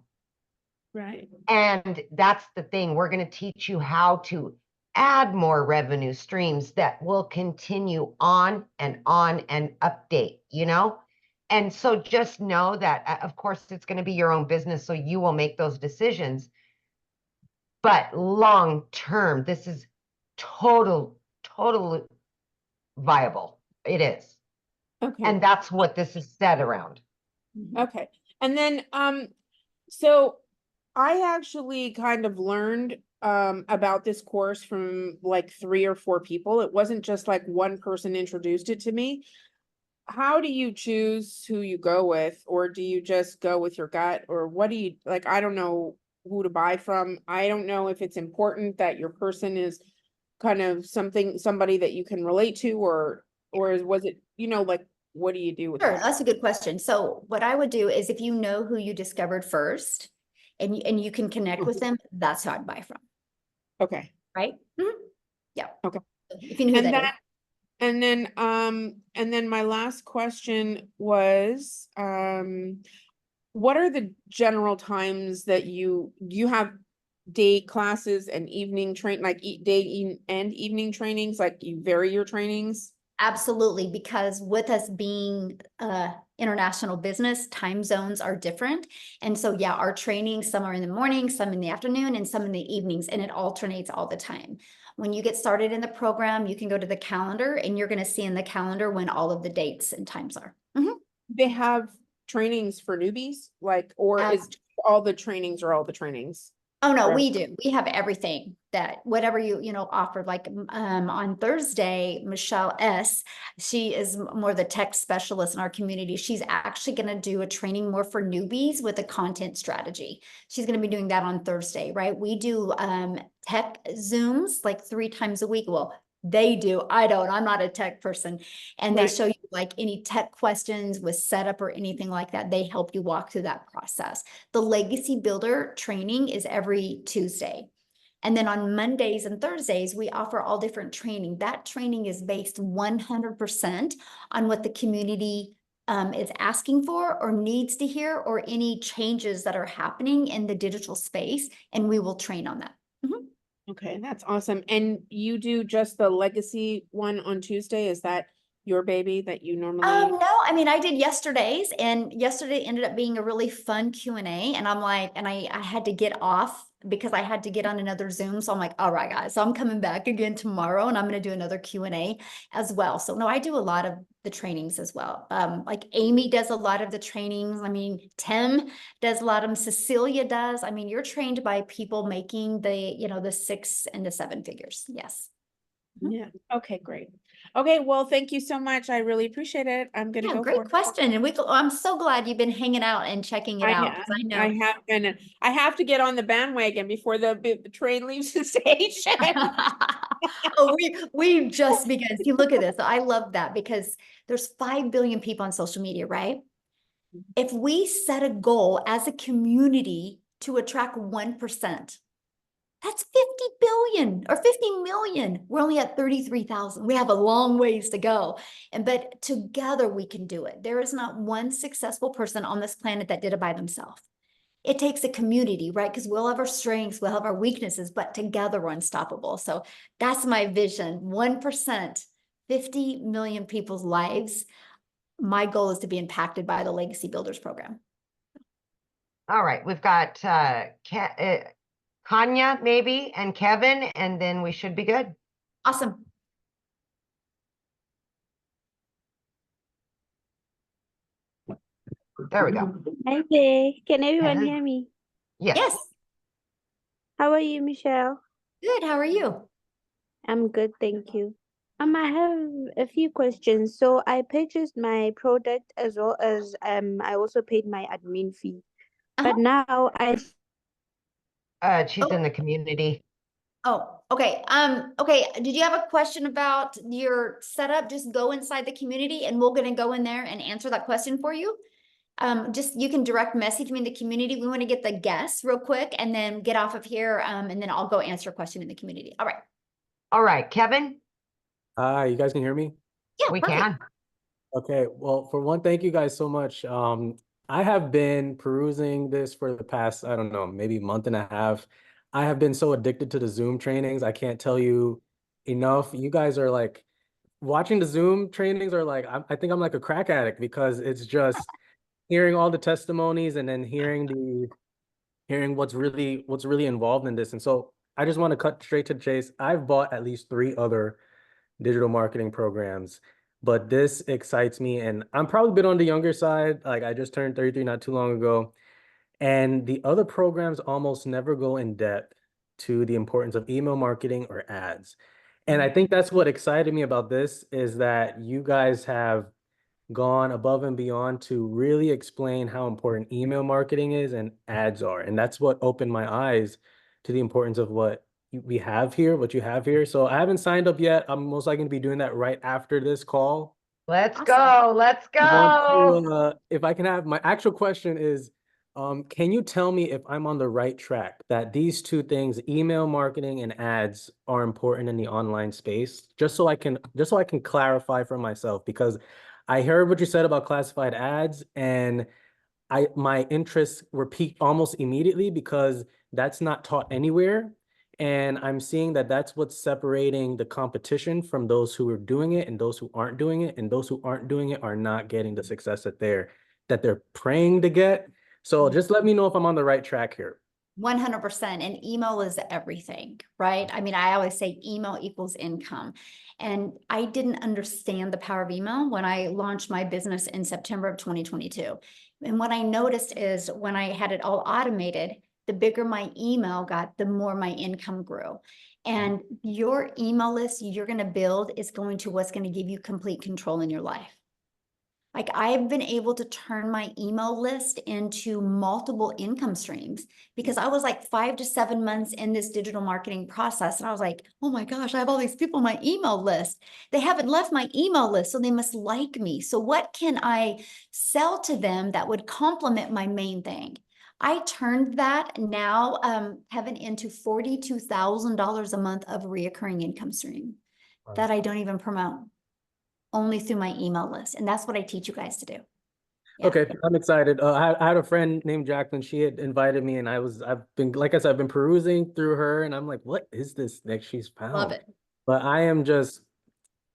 Right. And that's the thing. We're going to teach you how to add more revenue streams that will continue on and update, And so just know that, of course, it's going to be your own business, so you will make those decisions. But long term, this is totally viable. It is. Okay. And that's what this is set around. Okay. And then, so I actually kind of learned about this course from like 3 or 4 people. It wasn't just like one person introduced it to me. How do you choose who you go with, or do you just go with your gut, or what do you like? I don't know who to buy from. I don't know if it's important that your person is kind of somebody that you can relate to, or was it, like, what do you do with Sure, that? that's a good question. So what I would do is, if you know who you discovered first and you can connect with them, that's who I'd buy from. Okay. Right? Yeah. Okay. If you knew who that is. And then my last question was, what are the general times that you have day classes and evening day and evening trainings, like you vary your trainings? Absolutely, because with us being international business, time zones are different. And so, yeah, our training, some are in the morning, some in the afternoon, and some in the evenings, and it alternates all the time. When you get started in the program, you can go to the calendar, and you're going to see in the calendar when all of the dates and times are. They have trainings for newbies, or is all the trainings? Oh, no, we do. We have everything that whatever you know, offered, like on Thursday, Michelle S., she is more the tech specialist in our community. She's actually going to do a training more for newbies with a content strategy. She's going to be doing that on Thursday, right? We do tech Zooms like 3 times a week. Well, they do. I don't. I'm not a tech person. And they Right. show you like any tech questions with setup or anything like that. They help you walk through that process. The Legacy Builder training is every Tuesday. And then on Mondays and Thursdays, we offer all different training. That training is based 100% on what the community is asking for or needs to hear, or any changes that are happening in the digital space. And we will train on that. Mhm. Okay, that's awesome. And you do just the legacy one on Tuesday? Is that your baby that you normally? No, I mean, I did yesterday's, and yesterday ended up being a really fun Q&A. And I'm like, and I had to get off because I had to get on another Zoom. So I'm like, all right, guys, so I'm coming back again tomorrow, and I'm going to do another Q&A as well. So no, I do a lot of the trainings as well. Like Amy does a lot of the trainings. I mean, Tim does a lot of them. Cecilia does. I mean, you're trained by people making the, you know, the 6 and the 7 figures. Yes. Yeah. Okay, great. Okay, well, thank you so much. I really appreciate it. I'm gonna Yeah, go great for it. question. And I'm so glad you've been hanging out and checking it out, because I know. I have been. I have to get on the bandwagon before the train leaves the station. Oh, we've just begun. See, look at this. I love that, because there's 5 billion people on social media, right? If we set a goal as a community to attract 1%, that's 50 billion or 50 million. We're only at 33,000. We have a long ways to go. But together we can do it. There is not one successful person on this planet that did it by themselves. It takes a community, right? Because we'll have our strengths, we'll have our weaknesses, but together we're unstoppable. So that's my vision. 1%, 50 million people's lives. My goal is to be impacted by the Legacy Builders program. All right, we've got Kanya maybe and Kevin, and then we should be good. Awesome. There we go. Hi there. Can everyone Hello. hear me? Yes. Yes. How are you, Michelle? Good. How are you? I'm good, thank you. I have a few questions. So I purchased my product as well as I also paid my admin fee. But now She's in the community. Oh, okay. Okay. Did you have a question about your setup? Just go inside the community and we're going to go in there and answer that question for you. Just, you can direct message me in the community. We want to get the guests real quick and then get off of here. And then I'll go answer a question in the community. All right. All right, Kevin. You guys can hear me? Yeah, we perfect. can. Okay, well, for one, thank you guys so much. I have been perusing this for the past, I don't know, maybe month and a half. I have been so addicted to the Zoom trainings. I can't tell you enough. You guys are like, watching the Zoom trainings are like, I think I'm like a crack addict, because it's just hearing all the testimonies and then hearing what's really involved in this. And so I just want to cut straight to the chase. I've bought at least 3 other digital marketing programs, but this excites me, and I'm probably a bit on the younger side. Like, I just turned 33 not too long ago, and the other programs almost never go in depth to the importance of email marketing or ads. And I think that's what excited me about this, is that you guys have gone above and beyond to really explain how important email marketing is and ads are. And that's what opened my eyes to the importance of what you have here. So I haven't signed up yet. I'm most likely going to be doing that right after this call. Let's go. Let's I want go. to, if I can have, my actual question is, can you tell me if I'm on the right track, that these 2 things, email marketing and ads, are important in the online space? Just so I can clarify for myself, because I heard what you said about classified ads, and my interests were piqued almost immediately, because that's not taught anywhere. And I'm seeing that that's what's separating the competition from those who are doing it and those who aren't doing it. And those who aren't doing it are not getting the success that they're praying to get. So just let me know if I'm on the right track here. 100%. And email is everything, right? I mean, I always say email equals income. And I didn't understand the power of email when I launched my business in September of 2022. And what I noticed is when I had it all automated, the bigger my email got, the more my income grew. And your email list you're going to build is going to what's going to give you complete control in your life. Like I've been able to turn my email list into multiple income streams because I was like 5 to 7 months in this digital marketing process. And I was like, oh my gosh, I have all these people on my email list. They haven't left my email list, so they must like me. So what can I sell to them that would complement my main thing? I turned that now, Kevin, into $42,000 a month of reoccurring income stream that I don't even promote, only through my email list. And that's what I teach you guys to do. Yeah. Okay, I'm excited. I had a friend named Jacqueline. She had invited me, and I've been, like I said, I've been perusing through her, and I'm like, what is this that she's found? Love it. But I am just,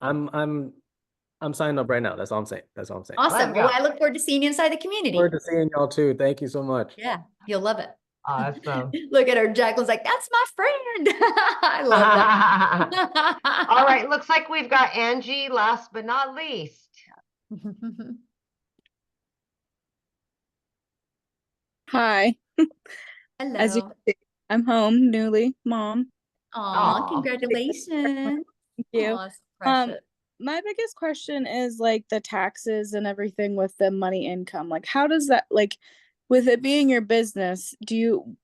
I'm signing up right now. That's all I'm saying. That's all I'm saying. Awesome. Let's Well, go. I look forward to seeing you inside the community. Forward to seeing y'all too. Thank you so much. Yeah, you'll love it. Awesome. Look at her. Jacqueline's like, that's my friend. I love that. All right, looks like we've got Angie last but not least. Hi. As you Hello. can see, I'm home, newly mom. Aw, Aw. congratulations. Thank you. Aw, it's precious. My biggest question is like the taxes and everything with the money income. Like, how does that, like, with it being your business, do you,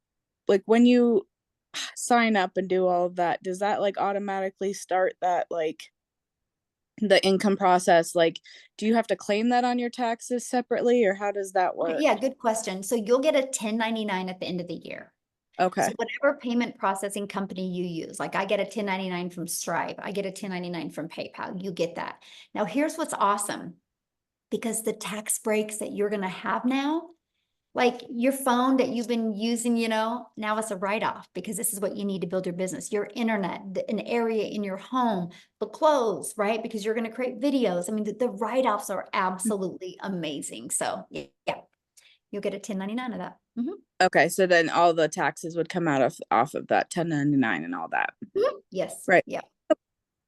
like, when you sign up and do all of that, does that like automatically start that, like, the income process? Like, do you have to claim that on your taxes separately, or how does that work? Yeah, good question. So you'll get a 1099 at the end of the year. Okay. So whatever payment processing company you use, like I get a 1099 from Stripe, I get a 1099 from PayPal, you get that. Now here's what's awesome, because the tax breaks that you're gonna have now, like your phone that you've been using, now it's a write-off because this is what you need to build your business. Your internet, an area in your home, the clothes, right? Because you're gonna create videos. I mean, the write-offs are absolutely amazing. So yeah, you'll get a 1099 of that. Okay, so then all the taxes would come out of off of that 1099 and all that. Yes. Right. Yeah.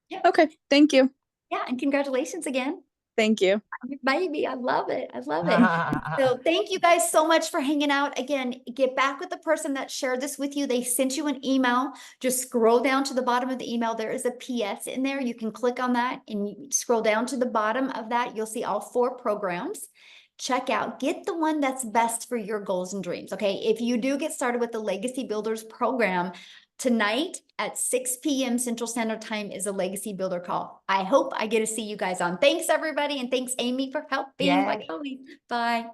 Yeah. Okay, thank you. Yeah, and congratulations again. Thank you. Baby, I love it. I love it. So thank you guys so much for hanging out. Again, get back with the person that shared this with you. They sent you an email. Just scroll down to the bottom of the email. There is a PS in there. You can click on that and you scroll down to the bottom of that. You'll see all 4 programs. Check out, get the one that's best for your goals and dreams. Okay. If you do get started with the Legacy Builders program, tonight at 6 p.m. Central Standard Time is a Legacy Builder call. I hope I get to see you guys on. Thanks, everybody. And thanks, Amy, for helping. Yay. Like always. Bye.